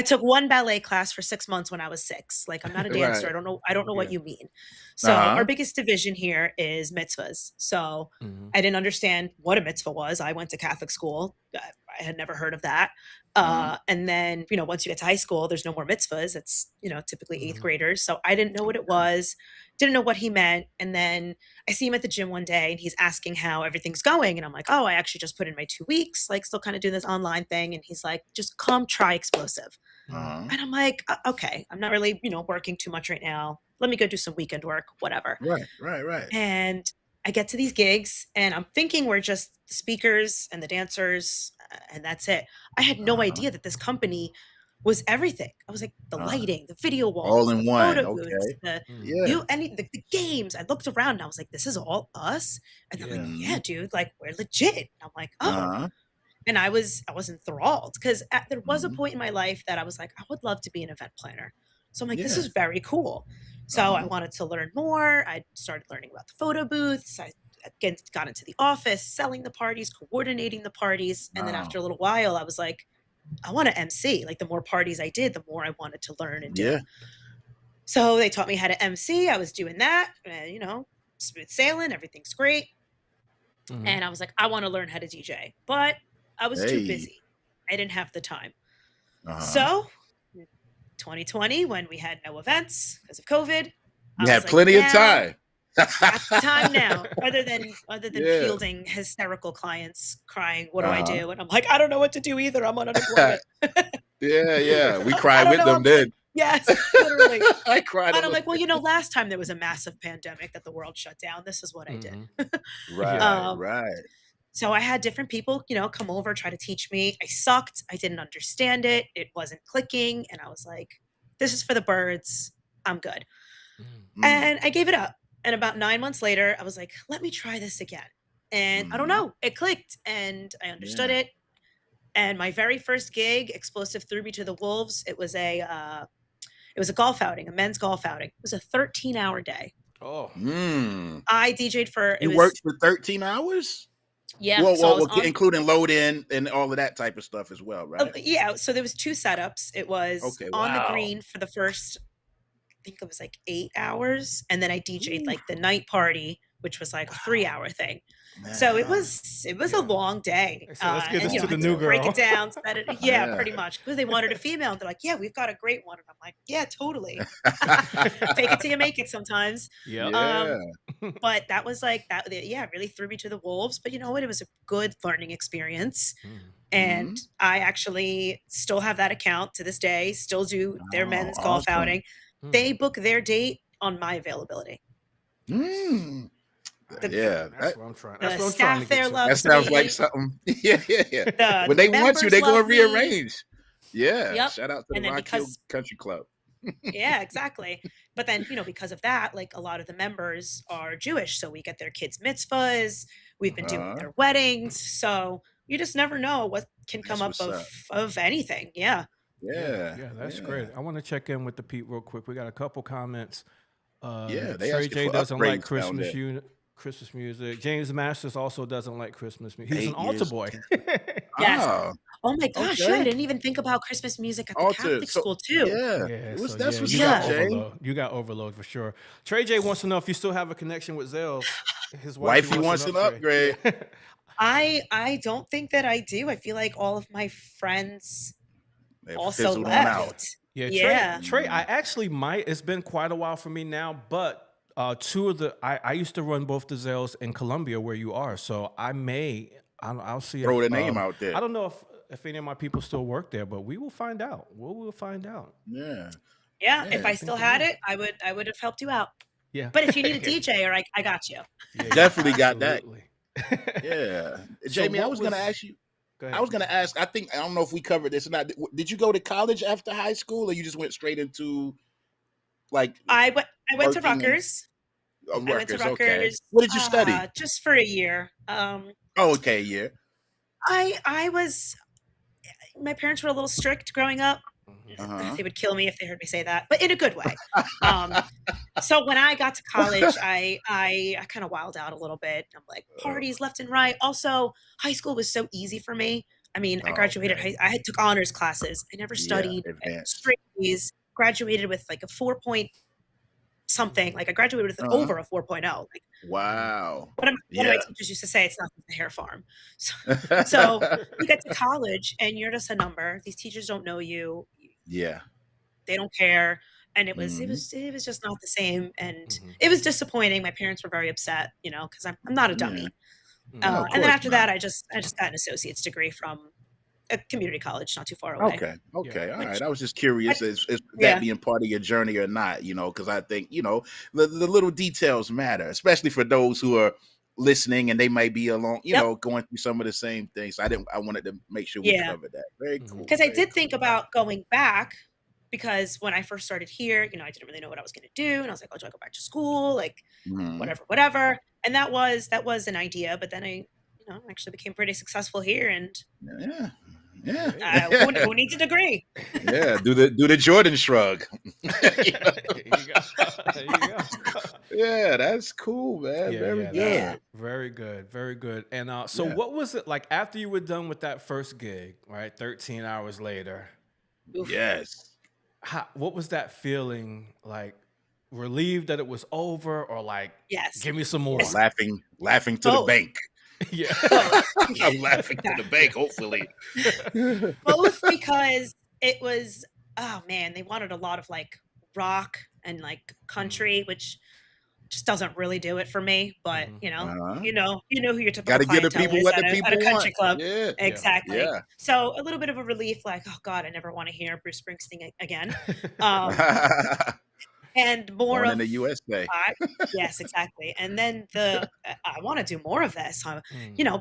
B: took one ballet class for 6 months when I was 6. Like, I'm not a dancer.
A: Right.
B: I don't know what
D: Yeah.
B: you mean. So
A: Uh-huh.
B: our biggest division here is mitzvahs. So
D: Mm-hmm.
B: I didn't understand what a mitzvah was. I went to Catholic school. I had never heard of that.
A: Uh-huh.
B: And then, once you get to high school, there's no more mitzvahs. It's, typically eighth
D: Mm-hmm.
B: graders. So I didn't know what it was, didn't know what he meant. And then I see him at the gym one day and he's asking how everything's going. And I'm like, oh, I actually just put in my 2 weeks, like still kind of doing this online thing. And he's like, just come try Explosive.
A: Uh-huh.
B: And I'm like, okay, I'm not really, working too much right now. Let me go do some weekend work, whatever.
A: Right.
B: And I get to these gigs and I'm thinking we're just the speakers and the dancers and that's it. I had no
A: Uh-huh.
B: idea that this company was everything. I was like the
A: Uh-huh.
B: lighting, the video
A: All
B: walls, the
A: in one.
B: photo booths,
A: Okay.
B: the
D: Mm-hmm.
A: Yeah.
B: the games. I looked around and I was like, this is all us. And they're like,
D: Yeah.
B: yeah, dude, like we're legit. And I'm like, oh.
A: Uh-huh.
B: And I was enthralled because there was a
A: Hmm.
B: point in my life that I was like, I would love to be an event planner. So I'm like, this
A: Yeah.
B: is very cool. So I
A: Uh-huh.
B: wanted to learn more. I started learning about the photo booths. I again got into the office, selling the parties, coordinating the parties. And then
A: Wow.
B: after a little while, I was like, I want to MC. Like the more parties I did, the more I wanted to learn and do.
A: Yeah.
B: So they taught me how to MC. I was doing that, smooth sailing, everything's great.
D: Mm-hmm.
B: And I was like, I want to learn how to DJ, but I was too
A: Hey.
B: busy. I didn't have the time.
A: Uh-huh.
B: So 2020, when we had no events because of COVID,
A: You had plenty of time.
B: got the time now, other than
A: Yeah.
B: fielding hysterical clients crying, what do I
A: Uh-huh.
B: do? And I'm like, I don't know what to do either. I'm on unemployment.
A: Yeah. We
B: I
A: cried
B: don't
A: with
B: know,
A: them
B: I'm
A: then.
B: Yes, literally.
A: I cried.
B: And I'm like, well, last time there was a massive pandemic that the world shut down. This is what I did.
D: Mm-hmm.
A: Right.
D: Yeah.
A: Right.
B: So I had different people, come over, try to teach me. I sucked. I didn't understand it. It wasn't clicking. And I was like, this is for the birds. I'm good.
D: Mm-hmm.
B: And I gave it up. And about 9 months later, I was like, let me try this again. And I don't
A: Mhm.
B: know, it clicked and I understood
A: Yeah.
B: it. And my very first gig, Explosive threw me to the wolves. It was a golf outing, a men's golf outing. It was a 13-hour day.
D: Oh.
A: Mm.
B: I DJ'd for
A: You worked for 13 hours?
B: Yeah.
A: Well,
B: So I was
A: including load in and all of that type of stuff as well, right?
B: yeah. So there was 2 setups. It was
A: Okay,
B: on the
A: wow.
B: green for the first, I think it was like 8 hours. And then I DJ'd like the night party, which was like a 3-hour thing. So it
A: Man.
B: was a long day.
D: So let's get
B: and,
D: this to the
B: I had
D: new
B: break
D: girl.
B: it down.
A: Yeah.
B: Pretty much. Because they wanted a female. And they're like, yeah, we've got a great one. And I'm like, yeah, totally. Fake it till you make it sometimes.
D: Yep.
A: Yeah.
B: But that was like that. Yeah, it really threw me to the wolves. But you know what? It was a good learning experience.
D: Mm-hmm.
B: And I actually still have that account to this day, still do their
A: Oh,
B: men's golf
A: awesome.
B: outing. They book their date on my availability.
C: Mm.
D: That's what I'm trying. That's
B: The
D: what I'm trying to
B: staff there
D: get to.
C: That
B: loves
C: sounds
B: me.
C: like something. Yeah.
B: The
C: When they want you,
B: members
C: they go
B: love
C: and
B: me.
C: rearrange. Yeah.
B: Yep.
C: Shout out to
B: And
C: the
B: then
C: Rock Hill
B: because
C: Country Club.
B: yeah, exactly. But then, because of that, like a lot of the members are Jewish, so we get their kids' mitzvahs. We've been doing their weddings, so you just never know what can come
C: That's
B: up
C: what's
B: of anything. Yeah.
C: Yeah.
D: That's great. I want to check in with the Pete real quick. We got a couple comments.
C: They
D: Trey
C: asking
D: J
C: for
D: doesn't like
C: upgrades down there.
D: Christmas music. James Masters also doesn't like Christmas music. He's an
C: 8
D: altar
C: years.
D: boy.
B: Yes.
C: Oh,
B: Oh my gosh, yeah, I
C: okay.
B: didn't even think about Christmas music at the
C: Altar.
B: Catholic
C: So
B: school too.
D: Yeah, so
C: That's what's
D: you got
C: up, Jay.
D: overload. You got overload for sure. Trey J wants to know if you still have a connection with Zales. His
C: Wifey wants an upgrade.
B: I don't think that I do. I feel like all of my friends
C: They
B: also
C: fizzled on out.
B: left.
D: Yeah,
B: Yeah.
D: Trey, I actually might. It's been quite a while for me now, but two of the I used to run both the Zales in Columbia where you are, so I'll see.
C: Throw
D: if,
C: the name out there.
D: I don't know if any of my people still work there, but we will find out. We'll find out.
C: Yeah.
B: Yeah, if I still had it, I would have helped you out.
D: Yeah.
B: But if you need a DJ, or I got you.
D: Yeah,
C: Definitely got that.
D: absolutely.
C: Yeah.
D: So
C: Jamie, I
D: what
C: was going to ask you.
D: Go ahead.
C: I was going to ask, I don't know if we covered this or not. Did you go to college after high school, or you just went straight into like
B: I went to
C: working and-
B: Rutgers. I went to
C: Rutgers?
B: Rutgers.
C: Okay. What did you study?
B: Just for a year.
C: Okay, yeah.
B: I was. My parents were a little strict growing up.
C: Uh-huh.
B: They would kill me if they heard me say that, but in a good way. So when I got to college, I kind of wilded out a little bit. I'm like parties left and right. Also, high school was so easy for me. I mean, I graduated.
C: Okay.
B: I took honors classes. I never studied.
C: advanced.
B: Straight A's. Graduated with like a 4 point something. Like I graduated with over a 4.0. Like
C: Wow.
B: one of my teachers used to say, it's not the hair farm. So you get to college and you're just a number. These teachers don't know you.
C: Yeah.
B: They don't care. And it was just not the same. And it was disappointing. My parents were very upset, because I'm not a dummy.
C: No,
B: and then after that, I just got an associate's degree from a community college not too far away.
C: Okay. All
B: Which-
C: right. I was just curious is that being part of your journey or not, because I think, the little details matter, especially for those who are listening and they might be along, going through some of the same things. I wanted to make sure we covered that. Very cool.
B: Because I did think about going back, because when I first started here, I didn't really know what I was going to do. And I was like, oh, do I go back to school? Like whatever. And that was an idea. But then I, actually became pretty successful here. And who needs a degree?
C: Yeah, do the Jordan shrug.
D: There you go.
C: Yeah, that's cool, man. Very good.
D: Very good. And so what was it like after you were done with that first gig, right? 13 hours later.
B: Oof.
C: Yes.
D: What was that feeling like? Relieved that it was over, or like,
B: yes,
D: give me some more?
C: Laughing to the bank.
D: Yeah.
C: I'm laughing to the bank, hopefully.
B: Both, because it was, oh man, they wanted a lot of like rock and like country, which just doesn't really do it for me. But you know who your typical
C: Gotta give the
B: clientele
C: people
B: is
C: what
B: at
C: the
B: a
C: people
B: country
C: want.
B: club.
C: Yeah.
B: Exactly.
C: Yeah.
B: So a little bit of a relief, like, oh God, I never want to hear Bruce Springsteen again. And more
C: Born
B: of
C: in the USA.
B: Yes, exactly. And then I want to do more of this,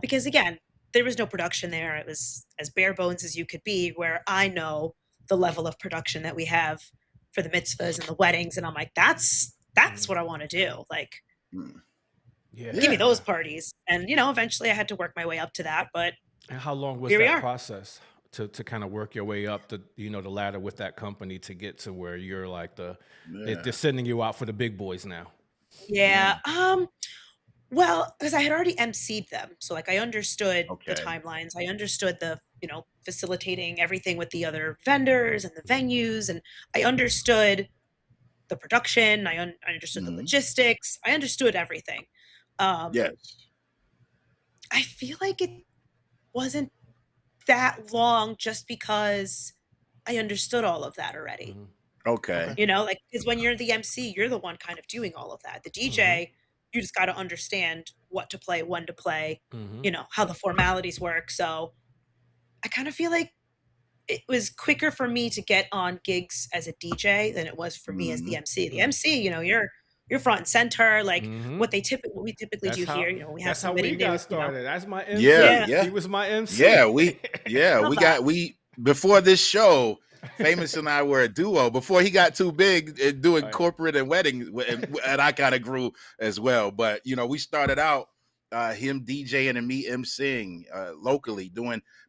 B: because again, there was no production there. It was as bare bones as you could be, where I know the level of production that we have for the mitzvahs and the weddings. And I'm like, that's what I want to do. Like, give me those parties. And, eventually I had to work my way up to that. But
D: and how long was that process to kind of work your way up the ladder with that company to get to where you're like they're sending you out for the big boys now?
B: Yeah. Well, because I had already emceed them. So like I understood the timelines. I understood the, facilitating everything with the other vendors and the venues. And I understood the production. I understood the logistics. I understood everything.
C: Yes.
B: I feel like it wasn't that long just because I understood all of that already.
C: Okay.
B: Because when you're the MC, you're the one kind of doing all of that. The DJ, you just got to understand what to play, when to play, how the formalities work. So I kind of feel like it was quicker for me to get on gigs as a DJ than it was for me as the MC. The MC, you know, you're front and center. Like what we typically do here. You know, we have
D: that's how
B: somebody
D: we got
B: you know,
D: started. That's my MC.
C: Yeah.
D: He was my MC.
C: Yeah, we before this show, Famous and I were a duo before he got too big doing corporate and weddings, and I kind of grew as well. But you know, we started out him DJing and me emceeing locally,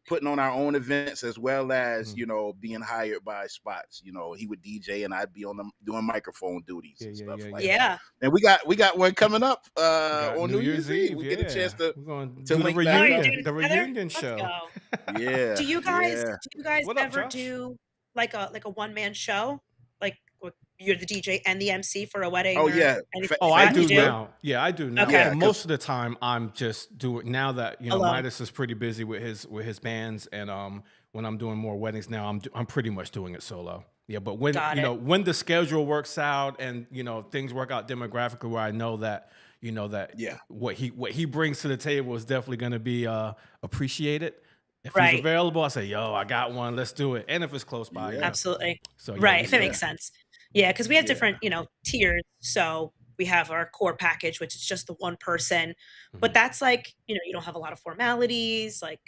C: putting on our own events as well as you know being hired by spots. You know, he would DJ and I'd be on them doing microphone duties and stuff like that. And we got one coming up on New Year's Eve. We get a chance to
D: do
C: link
D: the reunion show.
C: Yeah.
B: Do you guys
D: What up,
B: ever
D: Josh?
B: do like a one-man show? Like you're the DJ and the MC for a wedding?
C: Oh yeah.
D: I do now. Yeah, I do now.
B: Okay.
D: But most of the time, I'm just doing now that you know
B: Alone.
D: Midas is pretty busy with his bands, and when I'm doing more weddings now, I'm pretty much doing it solo. Yeah, but when when the schedule works out and you know things work out demographically where I know that what he brings to the table is definitely going to be appreciated. If he's available, I say, yo, I got one, let's do it. And if it's close by,
B: absolutely.
D: So
B: if it makes sense. Yeah, because we have different, you know, tiers. So we have our core package, which is just the one person. But that's like, you know, you don't have a lot of formalities. Like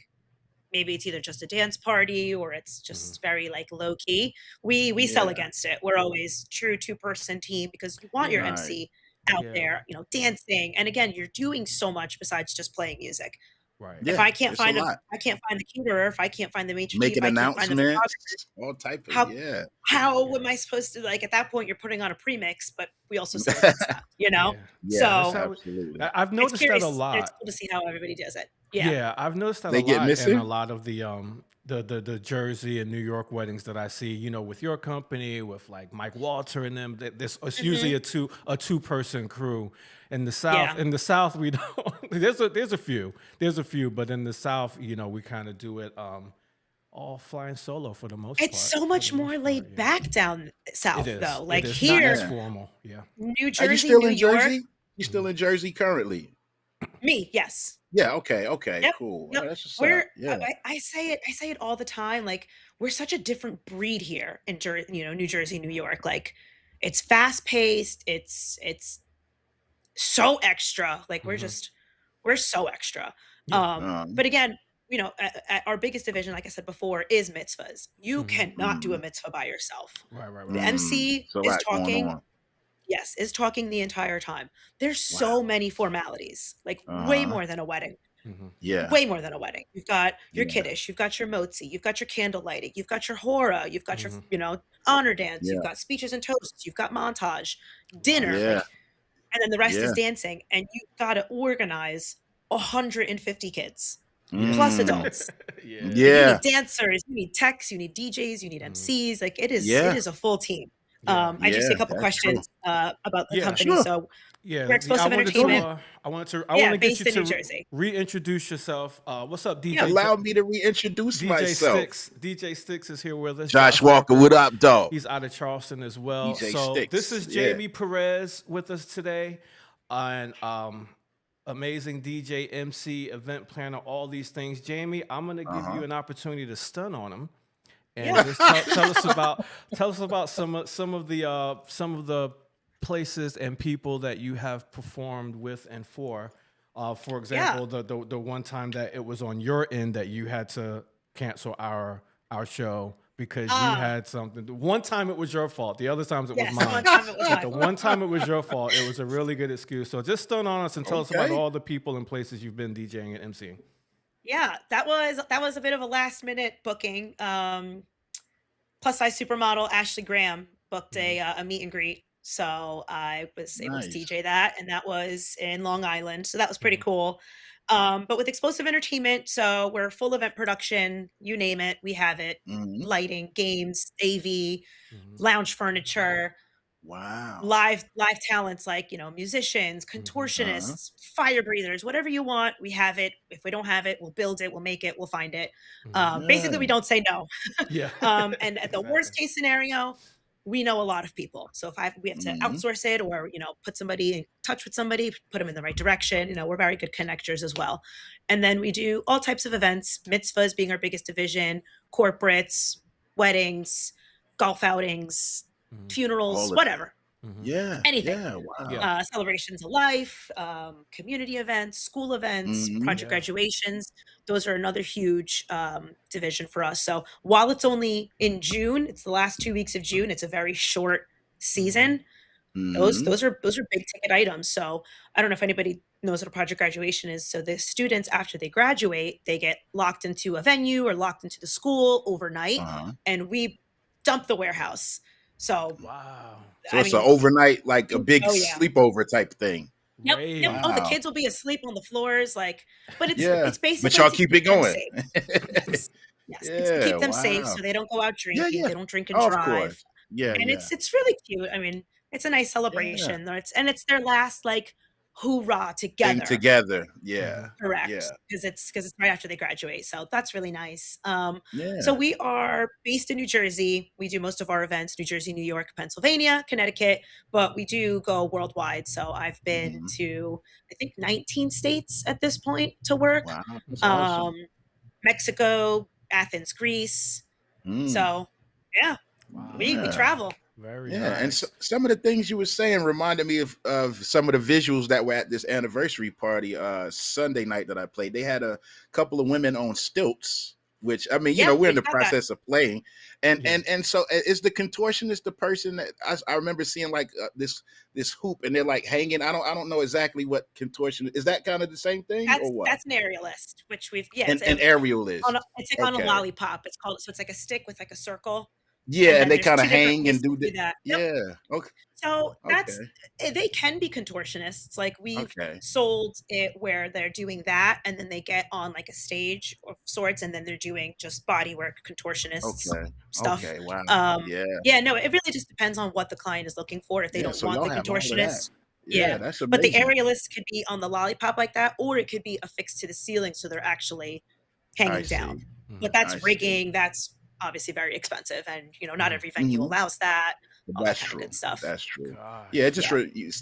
B: maybe it's either just a dance party or it's just very like low key. We sell against it. We're always true 2-person team because you want your MC out there, you know, dancing. And again, you're doing so much besides just playing music.
D: Right.
B: If I can't find I can't find the caterer, if I can't find the maitre d',
C: making announcements, all type of
B: how am I supposed to, like, at that point you're putting on a premix, but we also sell that, you know? So
C: absolutely.
D: I've noticed that a lot.
B: It's cool to see how everybody does it.
D: Yeah, I've noticed that a lot in a lot of the Jersey and New York weddings that I see, you know, with your company, with like Mike Walter and them. It's usually a two-person crew. In the South, we don't. There's a few, but in the South, you know, we kind of do it all flying solo for the most part.
B: It's so much more laid back down south, though. Like
D: it is
B: here,
D: not as formal. Yeah.
B: New Jersey,
C: Are you still
B: New
C: in
B: York.
C: Jersey? You still in Jersey currently?
B: Me, yes.
C: Yeah. Okay.
B: Yep.
C: Cool.
B: Yep.
C: That's what's
B: We're
C: up. Yeah.
B: I say it all the time. Like we're such a different breed here in New Jersey, New York. Like it's fast paced. It's so extra. Like we're so extra. But again, you know, our biggest division, like I said before, is mitzvahs. You cannot do a mitzvah by yourself.
D: Right.
B: The MC is talking. Yes, is talking the entire time. There's so many formalities, like way more than a wedding.
C: Yeah.
B: Way more than a wedding. You've got your kiddush, you've got your motzi, you've got your candle lighting, you've got your hora, you've got your, you know, honor dance, you've got speeches and toasts, you've got montage, dinner, and then the rest is dancing. And you've got to organize 150 kids plus adults. You need dancers, you need techs, you need DJs, you need MCs. Like it is a full team. I just see a couple questions about the company.
D: Sure.
B: So
D: we're
B: Xplosive Entertainment.
D: I want to get
B: based
D: you
B: in New
D: to
B: Jersey.
D: reintroduce yourself. What's up, DJ?
C: Allow me to reintroduce myself.
D: DJ Sticks is here with us.
C: Josh Walker, what up, dog?
D: He's out of Charleston as well.
C: DJ
D: so
C: Sticks.
D: This is Jaymie Perez with us today, and amazing DJ, MC, event planner, all these things. Jaymie, I'm gonna give you an opportunity to stun on him. And just tell us about some of the places and people that you have performed with and for. For example, the one time that it was on your end that you had to cancel our show because you had something. The one time it was your fault. The other times it was mine. But the one time it was your fault, it was a really good excuse. So just stun on us and tell us about all the people and places you've been DJing and MCing.
B: Yeah, that was a bit of a last minute booking. Plus size supermodel Ashley Graham booked a meet and greet, so I was able to DJ that, and that was in Long Island, so that was pretty cool. But with Xplosive Entertainment, so we're full event production, you name it, we have it. Lighting, games, AV, lounge furniture.
C: Wow.
B: Live talents like, you know, musicians, contortionists, fire breathers, whatever you want, we have it. If we don't have it, we'll build it, we'll make it, we'll find it. Basically, we don't say no.
D: Yeah.
B: And at the worst case scenario, we know a lot of people. So if we have to outsource it or, put somebody in touch with somebody, put them in the right direction, we're very good connectors as well. And then we do all types of events, mitzvahs being our biggest division, corporates, weddings, golf outings, funerals, whatever.
C: Yeah.
B: Anything.
C: Yeah. Wow.
B: Celebrations of life, community events, school events, project graduations. Those are another huge division for us. So while it's only in June, it's the last 2 weeks of June. It's a very short season. Those are big ticket items. So I don't know if anybody knows what a project graduation is. So the students, after they graduate, they get locked into a venue or locked into the school overnight, and we dump the warehouse. So
D: wow.
C: So it's an overnight, like a big sleepover type thing.
B: Yep.
C: Wow.
B: Oh, the kids will be asleep on the floors, but it's basically
C: but y'all keep it going.
B: Yes. Keep them safe so they don't go out drinking. They don't drink and drive.
C: Of course. And
B: it's really cute. I mean, it's a nice celebration. It's their last hoorah together.
C: Together. Yeah.
B: Correct. Because it's right after they graduate. So that's really nice. So we are based in New Jersey. We do most of our events, New Jersey, New York, Pennsylvania, Connecticut, but we do go worldwide. So I've been to, I think, 19 states at this point to work.
C: Wow. That's awesome.
B: Mexico, Athens, Greece. So we travel.
D: Very
C: nice. And some of the things you were saying reminded me of some of the visuals that were at this anniversary party Sunday night that I played. They had a couple of women on stilts, which I mean, we're in the process of playing, and so is the contortionist the person that I remember seeing this hoop and they're like hanging. I don't know exactly what contortion is. That kind of the same thing or what?
B: That's an aerialist, which we've
C: an aerialist.
B: It's on a lollipop. It's called it's like a stick with like a circle.
C: Yeah, and they kind of hang and do that.
B: Yep.
C: Yeah. Okay.
B: So they can be contortionists. Like we've sold it where they're doing that, and then they get on like a stage of sorts, and then they're doing just bodywork contortionists stuff.
C: Okay. Wow.
B: No, it really just depends on what the client is looking for. If they don't want the contortionist,
C: that's amazing.
B: But the aerialist could be on the lollipop like that, or it could be affixed to the ceiling, so they're actually hanging down. But that's rigging. That's obviously very expensive, and not every venue allows that.
C: That's true.
B: Good stuff.
C: That's true.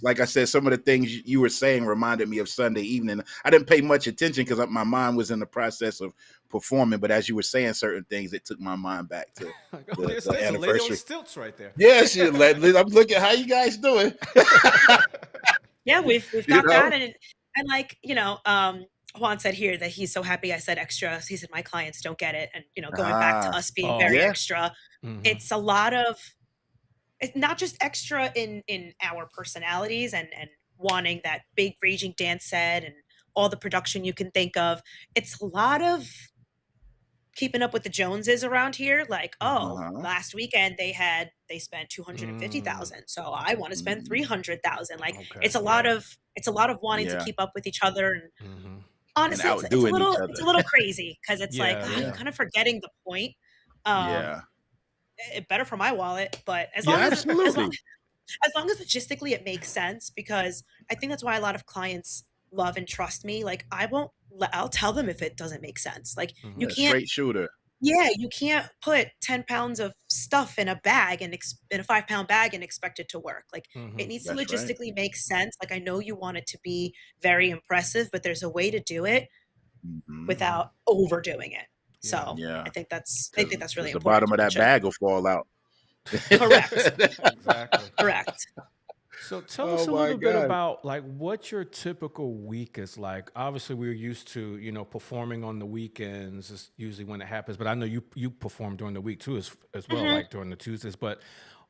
C: Like I said, some of the things you were saying reminded me of Sunday evening. I didn't pay much attention because my mind was in the process of performing, but as you were saying certain things, it took my mind back to the anniversary.
D: A lady on stilts right there.
C: Yes, I'm looking. How you guys doing?
B: We've got that, and Juan said here that he's so happy I said extra. He said my clients don't get it. And, going back to us being very extra, it's a lot of, it's not just extra in our personalities and wanting that big raging dance set and all the production you can think of. It's a lot of keeping up with the Joneses around here. Like, last weekend they spent 250,000. So I want to spend 300,000. Like it's a lot of wanting to keep up with each other. And honestly, it's a little crazy because it's you're kind of forgetting the point. It better for my wallet, but as long as logistically it makes sense, because I think that's why a lot of clients love and trust me. Like I'll tell them if it doesn't make sense. Like you can't
C: straight shooter.
B: Yeah, you can't put 10 pounds of stuff in a bag in a 5-pound bag and expect it to work. Like it needs to logistically make sense. Like I know you want it to be very impressive, but there's a way to do it without overdoing it. So I think that's really important.
C: The bottom of that bag will fall out.
B: Correct.
D: Exactly.
B: Correct.
D: So tell us a little bit about what your typical week is like. Obviously, we're used to performing on the weekends is usually when it happens. But I know you perform during the week too, as well, like during the Tuesdays. But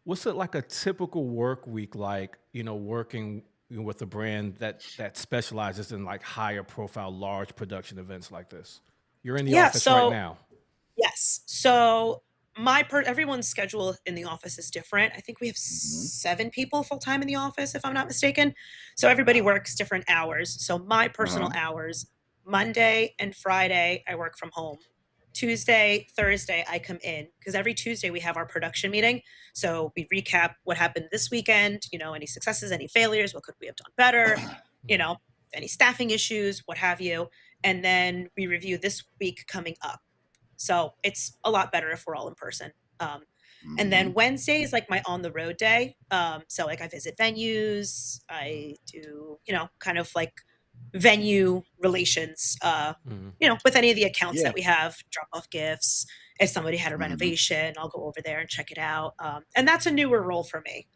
D: what's it like a typical work week like? Working with a brand that specializes in higher profile, large production events like this. You're in the office right now.
B: Yes. So everyone's schedule in the office is different. I think we have 7 people full time in the office, if I'm not mistaken. So everybody works different hours. So my personal hours, Monday and Friday, I work from home. Tuesday, Thursday, I come in because every Tuesday we have our production meeting. So we recap what happened this weekend, any successes, any failures, what could we have done better, any staffing issues, what have you. And then we review this week coming up. So it's a lot better if we're all in person. And then Wednesday is like my on the road day. So like I visit venues, I do, kind of like venue relations, with any of the accounts that we have, drop off gifts. If somebody had a renovation, I'll go over there and check it out. And that's a newer role for me,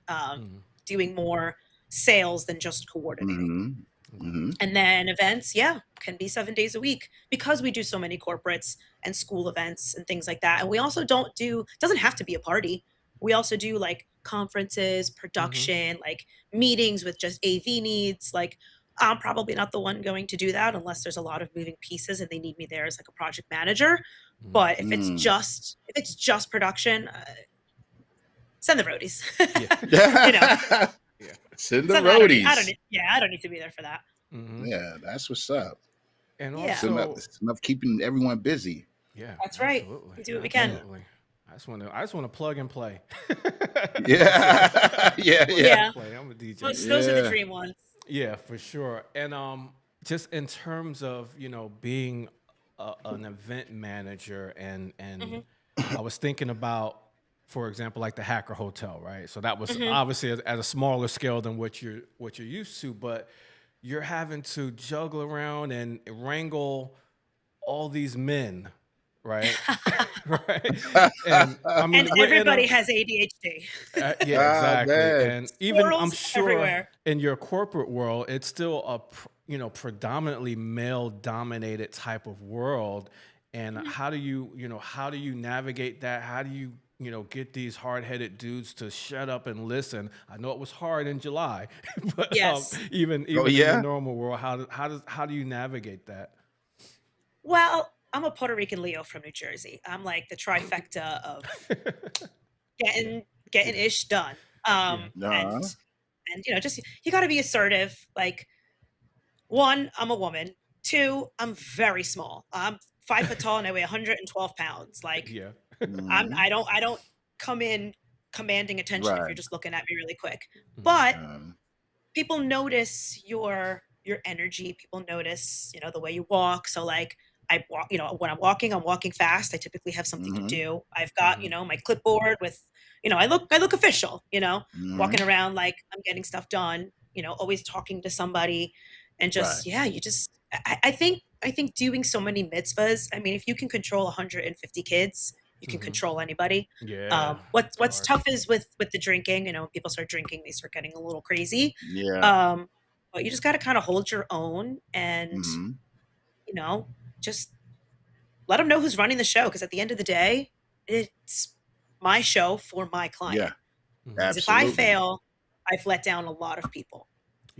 B: doing more sales than just coordinating. And then events, can be 7 days a week because we do so many corporates and school events and things like that. And we also doesn't have to be a party. We also do like conferences, production, like meetings with just AV needs. Like I'm probably not the one going to do that unless there's a lot of moving pieces and they need me there as like a project manager. But if it's just production, send the roadies.
C: Send the roadies.
B: I don't need to be there for that.
C: Yeah, that's what's up.
D: And also
C: enough keeping everyone busy.
D: Yeah,
B: that's right. We do what we can.
D: Absolutely. I just want to plug and play.
C: Yeah.
D: I'm a DJ.
B: Those are the dream ones.
D: Yeah, for sure. And just in terms of being an event manager, and I was thinking about, for example, like the Hacker Hotel, right? So that was obviously at a smaller scale than what you're used to, but you're having to juggle around and wrangle all these men, right? Right. And I mean,
B: and everybody has ADHD.
D: Yeah, exactly. And even
B: Squirrels
D: I'm sure
B: everywhere.
D: in your corporate world, it's still a predominantly male-dominated type of world. And how do you navigate that? How do you get these hard-headed dudes to shut up and listen? I know it was hard in July, but even in the normal world, how do you navigate that?
B: Well, I'm a Puerto Rican Leo from New Jersey. I'm like the trifecta of getting ish done. And just you got to be assertive. Like, one, I'm a woman. Two, I'm very small. I'm 5 foot tall and I weigh 112 pounds. Like, I don't come in commanding attention if you're just looking at me really quick. But people notice your energy. People notice, the way you walk. So like I walk, when I'm walking fast. I typically have something to do. I've got, my clipboard with, I look official, walking around like I'm getting stuff done, always talking to somebody and just, I think doing so many mitzvahs, I mean, if you can control 150 kids, you can control anybody.
D: Yeah.
B: What's tough is with the drinking, when people start drinking, they start getting a little crazy.
C: Yeah.
B: But you just got to kind of hold your own and, just let them know who's running the show. Because at the end of the day, it's my show for my client.
C: Yeah.
B: Because if I fail, I've let down a lot of people.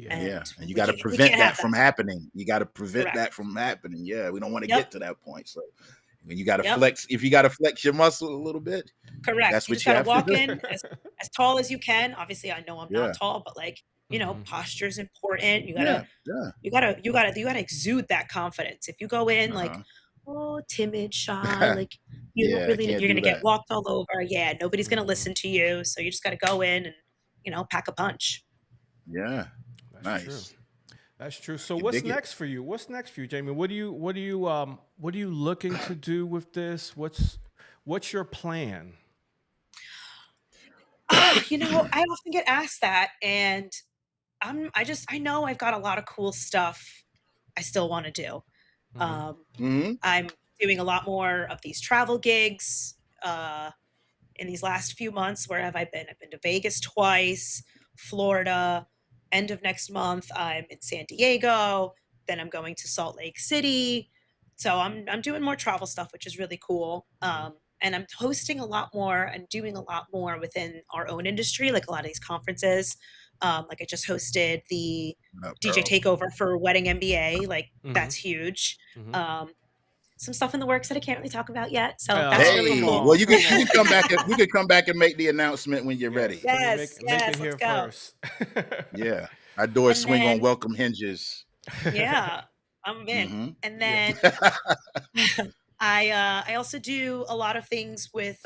C: And you got to prevent that from happening. You got to prevent that from happening. Yeah, we don't want to get to that point. So when you got to flex, if you got to flex your muscle a little bit,
B: correct.
C: That's
B: you
C: what
B: just
C: you
B: got
C: have
B: to walk
C: to do.
B: in as tall as you can. Obviously, I know I'm not tall, but like posture is important. You gotta exude that confidence. If you go in like, oh, timid, shy, like you're gonna get walked all over. Yeah, nobody's gonna listen to you. So you just got to go in and pack a punch.
C: Yeah,
D: that's true. That's true. So what's next for you? What's next for you, Jaymie? What are you looking to do with this? What's your plan?
B: I often get asked that, and I know I've got a lot of cool stuff I still want to do. I'm doing a lot more of these travel gigs in these last few months. Where have I been? I've been to Vegas twice, Florida. End of next month, I'm in San Diego. Then I'm going to Salt Lake City. So I'm doing more travel stuff, which is really cool. And I'm hosting a lot more and doing a lot more within our own industry, like a lot of these conferences. Like I just hosted the DJ takeover for Wedding MBA. Like that's huge. Some stuff in the works that I can't really talk about yet. So that's really cool.
C: Well, you can come back. We could come back and make the announcement when you're ready.
B: Yes,
D: let's go.
B: First.
C: Yeah, our doors swing on welcome hinges.
B: Yeah, I'm in. And then I also do a lot of things with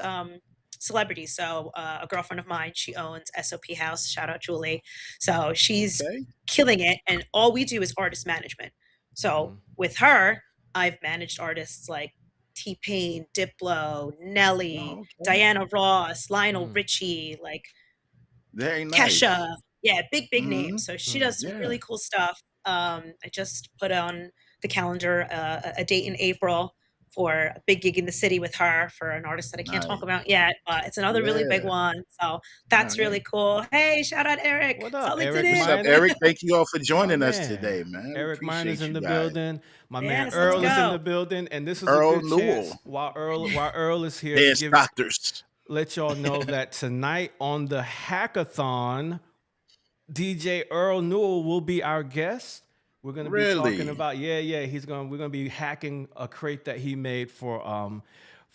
B: celebrities. So a girlfriend of mine, she owns SOP House. Shout out Julie. So she's killing it, and all we do is artist management. So with her, I've managed artists like T-Pain, Diplo, Nelly,
C: Oh, okay.
B: Diana Ross, Lionel Richie, like
C: Very nice.
B: Kesha. Yeah, big names. So she does some
C: Yeah.
B: really cool stuff. I just put on the calendar a date in April for a big gig in the city with her for an artist that I can't talk
C: Nice.
B: about yet, but it's another really big
C: Yeah.
B: one. So
C: All
B: that's really
C: right.
B: cool. Hey, shout out Eric.
D: What up,
B: Salt Lake
D: Eric
B: City.
C: What's up,
D: Miner?
C: Eric? Thank you all for
D: My
C: joining us
D: man.
C: today, man.
D: Eric Miner's
C: Appreciate
D: in
C: you
D: the
C: guys.
D: building. My man
B: Yes, let's
D: Earl is in
B: go.
D: the building, and this is
C: Earl
D: a good chance
C: Newell.
D: while Earl is here
C: Dance
D: to
C: doctors.
D: let y'all know that tonight on the hackathon, DJ Earl Newell will be our guest. We're gonna be talking
C: Really?
D: about we're gonna be hacking a crate that he made for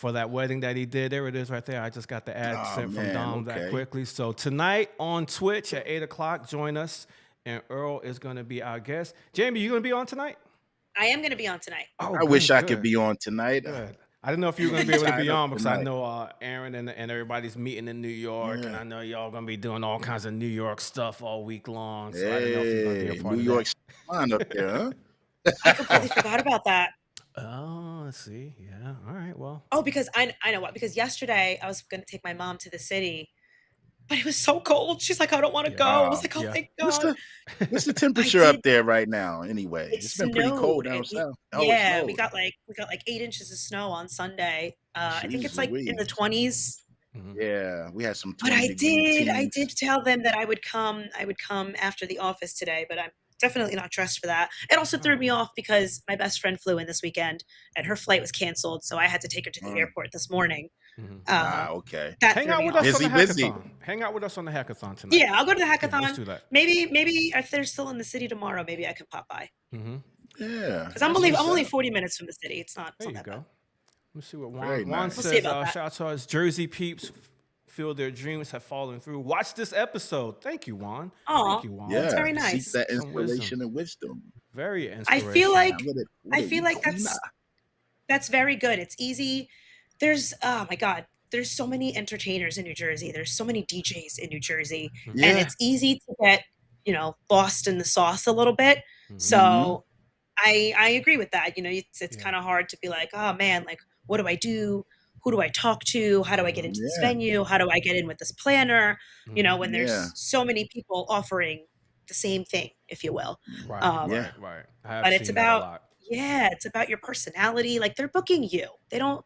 D: that wedding that he did. There it is right there. I just got the ad
C: Oh,
D: sent from
C: man.
D: Dom that
C: Okay.
D: quickly. So tonight on Twitch at 8:00, join us, and Earl is gonna be our guest. Jaymie, you gonna be on tonight?
B: I am going to be on tonight.
D: Oh,
C: I wish I
D: good.
C: could be on tonight.
D: Good. I didn't know if you were going to be able to be
C: Tied up
D: on because I
C: tonight.
D: know Aaron and everybody's meeting in New York, and
C: Yeah.
D: I know y'all going to be doing all kinds of New York stuff all week long. So I didn't know if you were going to be
C: Hey,
D: a part
C: New
D: of
C: York
D: that.
C: fine up there, huh?
B: I completely forgot about that.
D: Oh, let's see. Yeah. All right. Well.
B: Oh, because I know what. Because yesterday I was going to take my mom to the city, but it was so cold. She's like, I don't want to
D: Yeah.
B: go. I was like, oh,
D: Yeah.
B: thank
C: What's
B: God.
C: the temperature up there right now? Anyway,
B: It
C: it's been pretty cold
B: snowed.
C: down
B: And
C: south. Oh, it
B: yeah, we
C: snowed.
B: got like 8 inches of snow on Sunday. I think
C: Jeez
B: it's like in the
C: Louise.
B: 20s.
C: Yeah, we had some
B: But
C: 20-degree
B: I
C: teens.
B: did tell them that I would come after the office today, but I'm definitely not dressed for that. It also threw me off because my best friend flew in this weekend and her flight was canceled, so I had to take her to the airport this morning.
C: Okay.
B: That
D: Hang
B: threw
D: out
B: me
D: with
B: off.
D: us on the
C: Busy.
D: hackathon. Hang out with us on the hackathon tonight.
B: Yeah, I'll go to the hackathon.
D: let's do that.
B: Maybe if they're still in the city tomorrow, maybe I can pop by.
C: Yeah.
B: Because I'm only 40 minutes from the city. It's not.
D: There
B: It's
D: you
B: not
D: go.
B: that bad.
D: Let me see what
C: Very
D: Juan
C: nice.
B: We'll see
D: says.
B: about that.
D: Shout out to us Jersey peeps. Feel their dreams have fallen through. Watch this episode. Thank you, Juan.
B: Aw,
D: Thank you, Juan.
C: Yeah.
B: That's very
C: Seek
B: nice.
C: that
D: Some wisdom.
C: inspiration and wisdom.
D: Very
B: I
D: inspirational.
B: feel like that's very good. It's easy. There's oh my God. There's so many entertainers in New Jersey. There's so many DJs in New Jersey. And
C: Yeah.
B: it's easy to get, lost in the sauce a little bit.
C: Mm-hmm.
B: So I agree with that. It's kind of hard to be like, oh man, like what do I do? Who do I talk to? How do I get into this venue? How do I get in with this planner? When there's so many people offering the same thing, if you will.
D: Right.
B: But it's about it's about your personality. Like they're booking you. They don't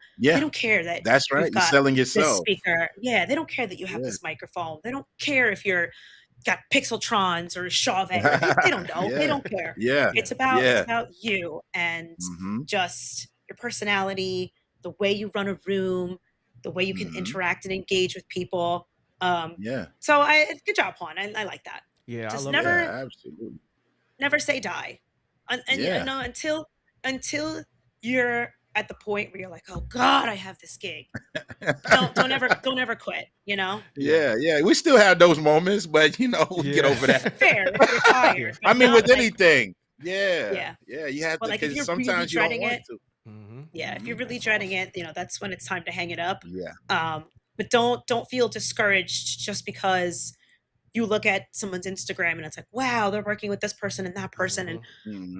B: care that
C: that's right.
B: you've
C: You're
B: got
C: selling
B: this
C: yourself.
B: speaker. Yeah, they don't care that you have this microphone. They don't care if you're got Pixeltrons or Chauvet. They don't know. They don't care.
C: Yeah.
B: It's about you and just your personality, the way you run a room, the way you can interact and engage with people. So good job, Juan. I like that.
D: Yeah,
B: just
D: I love
B: never,
D: that.
C: Absolutely.
B: never say die, until you're at the point where you're like, oh God, I have this gig. don't ever quit.
C: Yeah. We still have those moments, but we get over that.
B: Fair. If you're tired.
C: I mean, with
B: like,
C: anything. Yeah. You have to.
B: Like if you're
C: sometimes
B: really
C: you don't want to.
B: Yeah, if you're really dreading it, that's when it's time to hang it up.
C: Yeah.
B: But don't feel discouraged just because you look at someone's Instagram and it's like, wow, they're working with this person and that person. And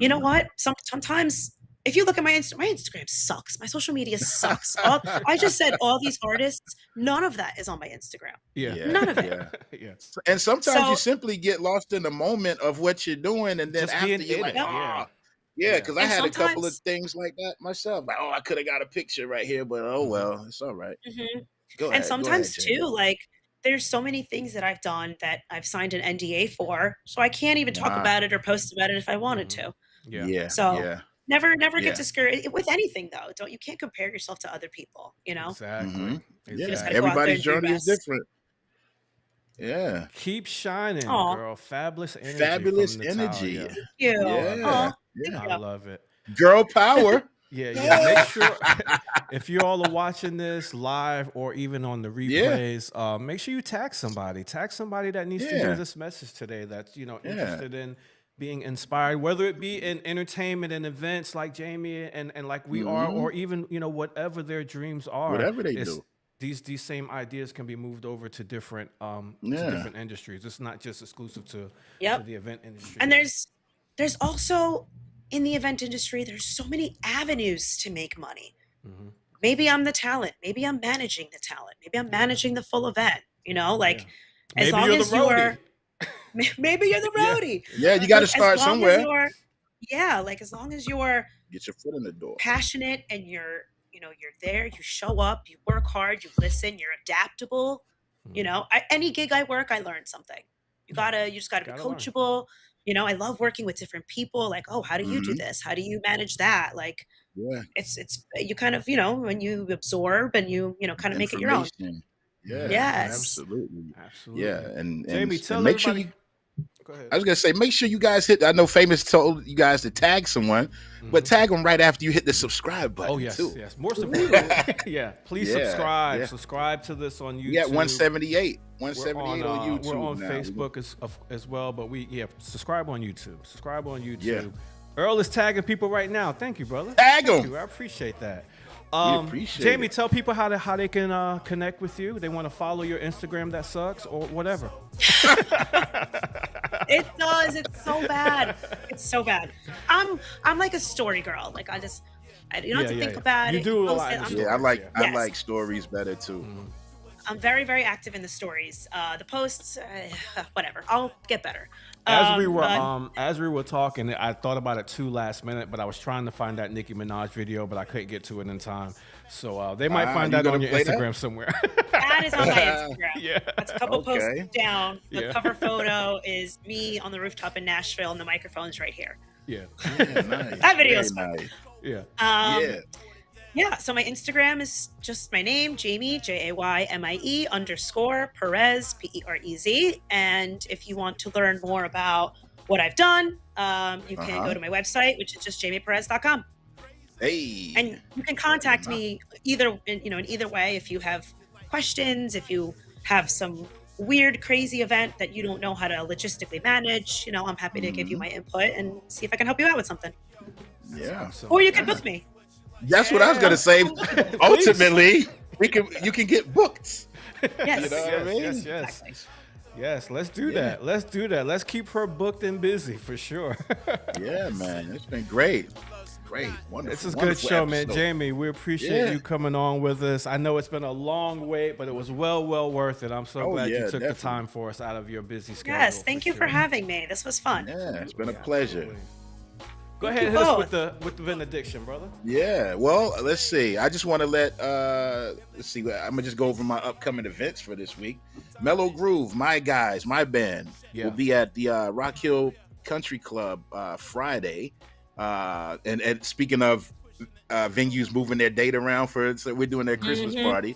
B: you know what? Sometimes if you look at my Instagram sucks. My social media sucks. I just said all these artists, none of that is on my Instagram. None of it.
C: Yeah. And sometimes you simply get lost in the moment of what you're doing, and then
D: Just
C: after
D: being
C: you're
D: in
C: like,
D: it.
C: yeah, because I
B: And
C: had a couple of
B: sometimes-
C: things like that myself. Like, I could have got a picture right here, but oh well, it's all right. Go ahead.
B: And sometimes
C: Go ahead,
B: too, like there's so many things that I've done that I've signed an NDA for, so I can't even talk about it or post about it if I wanted to.
C: Yeah.
B: So never
C: Yeah.
B: get discouraged with anything though. You can't compare yourself to other people,
D: Exactly.
C: Yeah.
B: just gotta go out there
C: Everybody's
B: and do your
C: journey is
B: best.
C: different. Yeah.
D: Keep shining,
B: Aw.
D: girl. Fabulous energy.
C: Fabulous
D: from
C: energy.
D: Natalia.
B: Thank you.
C: Yeah.
B: Aw,
C: Yeah.
B: thank
D: I
B: you.
D: love it.
C: Girl power.
D: Yeah.
B: Yeah.
D: Make sure if you all are watching this live or even on the replays, make sure you tag somebody. Tag somebody that needs to hear this message today. That's interested in being inspired, whether it be in entertainment and events like Jaymie and like we are, or even whatever their dreams are.
C: Whatever they do.
D: These same ideas can be moved over to different industries. It's not just exclusive to the event industry.
B: And there's also in the event industry, there's so many avenues to make money. maybe I'm the talent. Maybe I'm managing the talent. Maybe I'm managing the full event. Like as
D: Maybe
B: long
D: you're
B: as
D: the roadie.
B: maybe you're the roadie.
C: Yeah, you got to
B: Like,
C: start
B: as long
C: somewhere.
B: as you're, like as long as you're
C: Get your foot in the door.
B: passionate and you're there, you show up, you work hard, you listen, you're adaptable. Any gig I work, I learn something. You just gotta be coachable. I love working with different people. Like, oh, how do you do this? How do you manage that? Like, it's you kind of, when you absorb and you kind of make it your own.
C: Yeah.
B: Yes.
C: Absolutely.
D: Absolutely.
C: Yeah. And
D: Jaymie, tell
C: make sure
D: everybody.
C: Go ahead. I was gonna say, make sure you guys hit. I know Famous told you guys to tag someone, but tag them right after you hit the subscribe button.
D: Oh yes,
C: too.
D: yes, more support. Yeah, please subscribe. Yeah. Subscribe to this on YouTube.
C: Yeah, 178 on YouTube.
D: We're on Facebook as well, but subscribe on YouTube. Subscribe on YouTube. Yeah. Earl is tagging people right now. Thank you, brother.
C: Tag them.
D: I appreciate that.
C: Appreciate
D: Jaymie, tell people how they can connect with you. They want to follow your Instagram that sucks or whatever.
B: It does. It's so bad. It's so bad. I'm like a story girl. Like I don't have to think about it.
D: You do a lot.
C: I like stories better too.
D: Mm-hmm.
B: I'm very, very active in the stories. The posts, whatever. I'll get better.
D: As we were talking, I thought about it too last minute, but I was trying to find that Nicki Minaj video, but I couldn't get to it in time. So they might find that on your Instagram somewhere.
B: That is on my Instagram.
D: Yeah.
B: That's a couple posts down. The cover photo is me on the rooftop in Nashville, and the microphone's right here.
D: Yeah.
C: Nice.
B: That video is fun.
C: Nice.
B: Yeah. Yeah, so my Instagram is just my name, Jaymie, Jaymie _ Perez, Perez. And if you want to learn more about what I've done, you can go to my website, which is just jaymieperez.com.
C: Hey.
B: And you can contact me in either way if you have questions, if you have some weird, crazy event that you don't know how to logistically manage. I'm happy to give you my input and see if I can help you out with something.
C: Yeah.
B: Or you can book me.
C: That's what I was gonna say. Ultimately, you can get booked.
B: Yes.
C: You know what I mean?
D: Yes.
B: Exactly.
D: Yes, let's do that. Let's do that. Let's keep her booked and busy for sure.
C: Yeah, man. It's been great. Great. Wonderful.
D: This is a good show,
C: episode.
D: man. Jaymie, we appreciate you coming on with us. I know it's been a long wait, but it was well worth it. I'm so glad you took the time for us out of your busy schedule.
B: Yes, thank you for having me. This was fun.
C: Yeah, it's been a pleasure.
D: Absolutely. Go ahead and hit us with the benediction, brother.
C: Yeah, well, let's see. I just want to let's see. I'm gonna just go over my upcoming events for this week. Mellow Groove, my guys, my band will be at the Rock Hill Country Club Friday. And speaking of venues moving their date around so we're doing their Christmas party.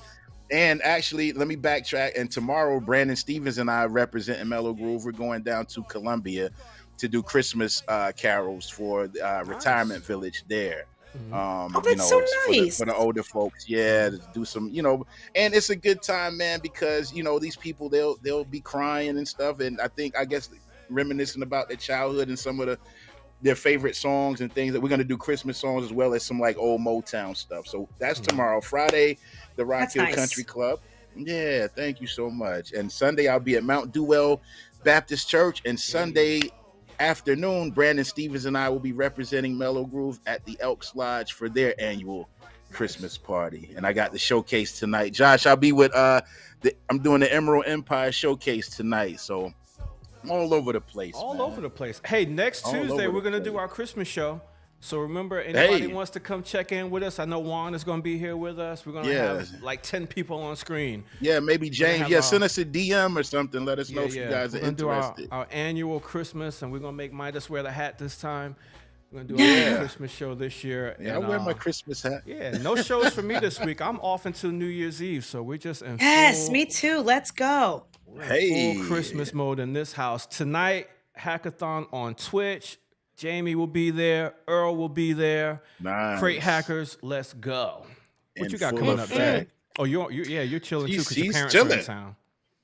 C: And actually, let me backtrack. And tomorrow, Brandon Stevens and I representing Mellow Groove. We're going down to Columbia to do Christmas carols for Retirement Village there.
B: That's so nice.
C: For the older folks, to do some, and it's a good time, man, because these people they'll be crying and stuff, and I guess reminiscing about their childhood and some of their favorite songs and things. That we're gonna do Christmas songs as well as some like old Motown stuff. So that's tomorrow, Friday, the Rock Hill Country Club. Yeah, thank you so much. And Sunday I'll be at Mount Dewell Baptist Church, and Sunday afternoon, Brandon Stevens and I will be representing Mellow Groove at the Elks Lodge for their annual Christmas party. And I got the showcase tonight. Josh, I'll be with I'm doing the Emerald Empire showcase tonight. So I'm all over the place.
D: Over the place. Hey, next Tuesday we're gonna do our Christmas show. So remember, anybody wants to come check in with us. I know Juan is going to be here with us. We're going to have like 10 people on screen.
C: Yeah, maybe James. Send us a DM or something. Let us know if you guys are interested.
D: Do our annual Christmas, and we're going to make Midas wear the hat this time. We're going to do a Christmas show this year.
C: Yeah, I wear my Christmas hat.
D: Yeah, no shows for me this week. I'm off until New Year's Eve, so we're just in
B: me too. Let's go.
D: Full Christmas mode in this house. Tonight, hackathon on Twitch. Jaymie will be there. Earl will be there.
C: Nice.
D: Crate Hackers, let's go. What you got coming up, Jay? Oh, you're chilling too because your parents are in town.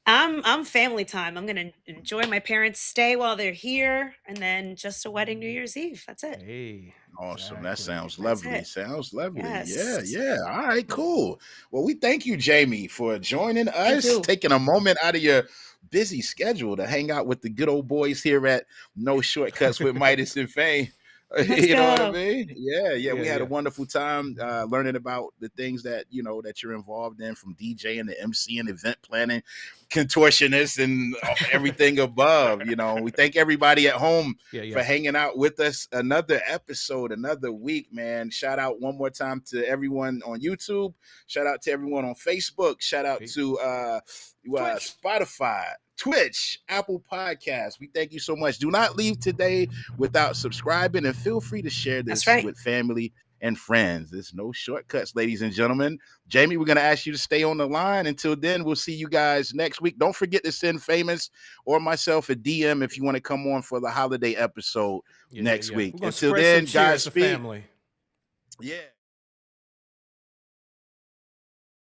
B: I'm family time. I'm gonna enjoy my parents' stay while they're here, and then just a wedding New Year's Eve. That's it.
D: Hey,
C: awesome. Exactly. That sounds lovely. Sounds lovely. Yes. Yeah. All right, cool. Well, we thank you, Jaymie, for joining us, taking a moment out of your busy schedule to hang out with the good old boys here at No Shortcuts with Midas and Fame.
B: Let's
E: You know what I
B: go.
E: mean? Yeah. We had a
D: Yeah.
E: wonderful time learning about the things that that you're involved in, from DJing to MC and event planning, contortionist, and everything above. We thank everybody at home for hanging out with us. Another episode, another week, man. Shout out one more time to everyone on YouTube. Shout out to everyone on Facebook. Shout out to Spotify, Twitch, Apple Podcasts. We thank you so much. Do not leave today without subscribing, and feel free to share this with family and friends. There's no shortcuts, ladies and gentlemen. Jaymie, we're going to ask you to stay on the line. Until then, we'll see you guys next week. Don't forget to send Famous or myself a DM if you want to come on for the holiday episode next week. Until then, guys,
D: family.
E: Yeah.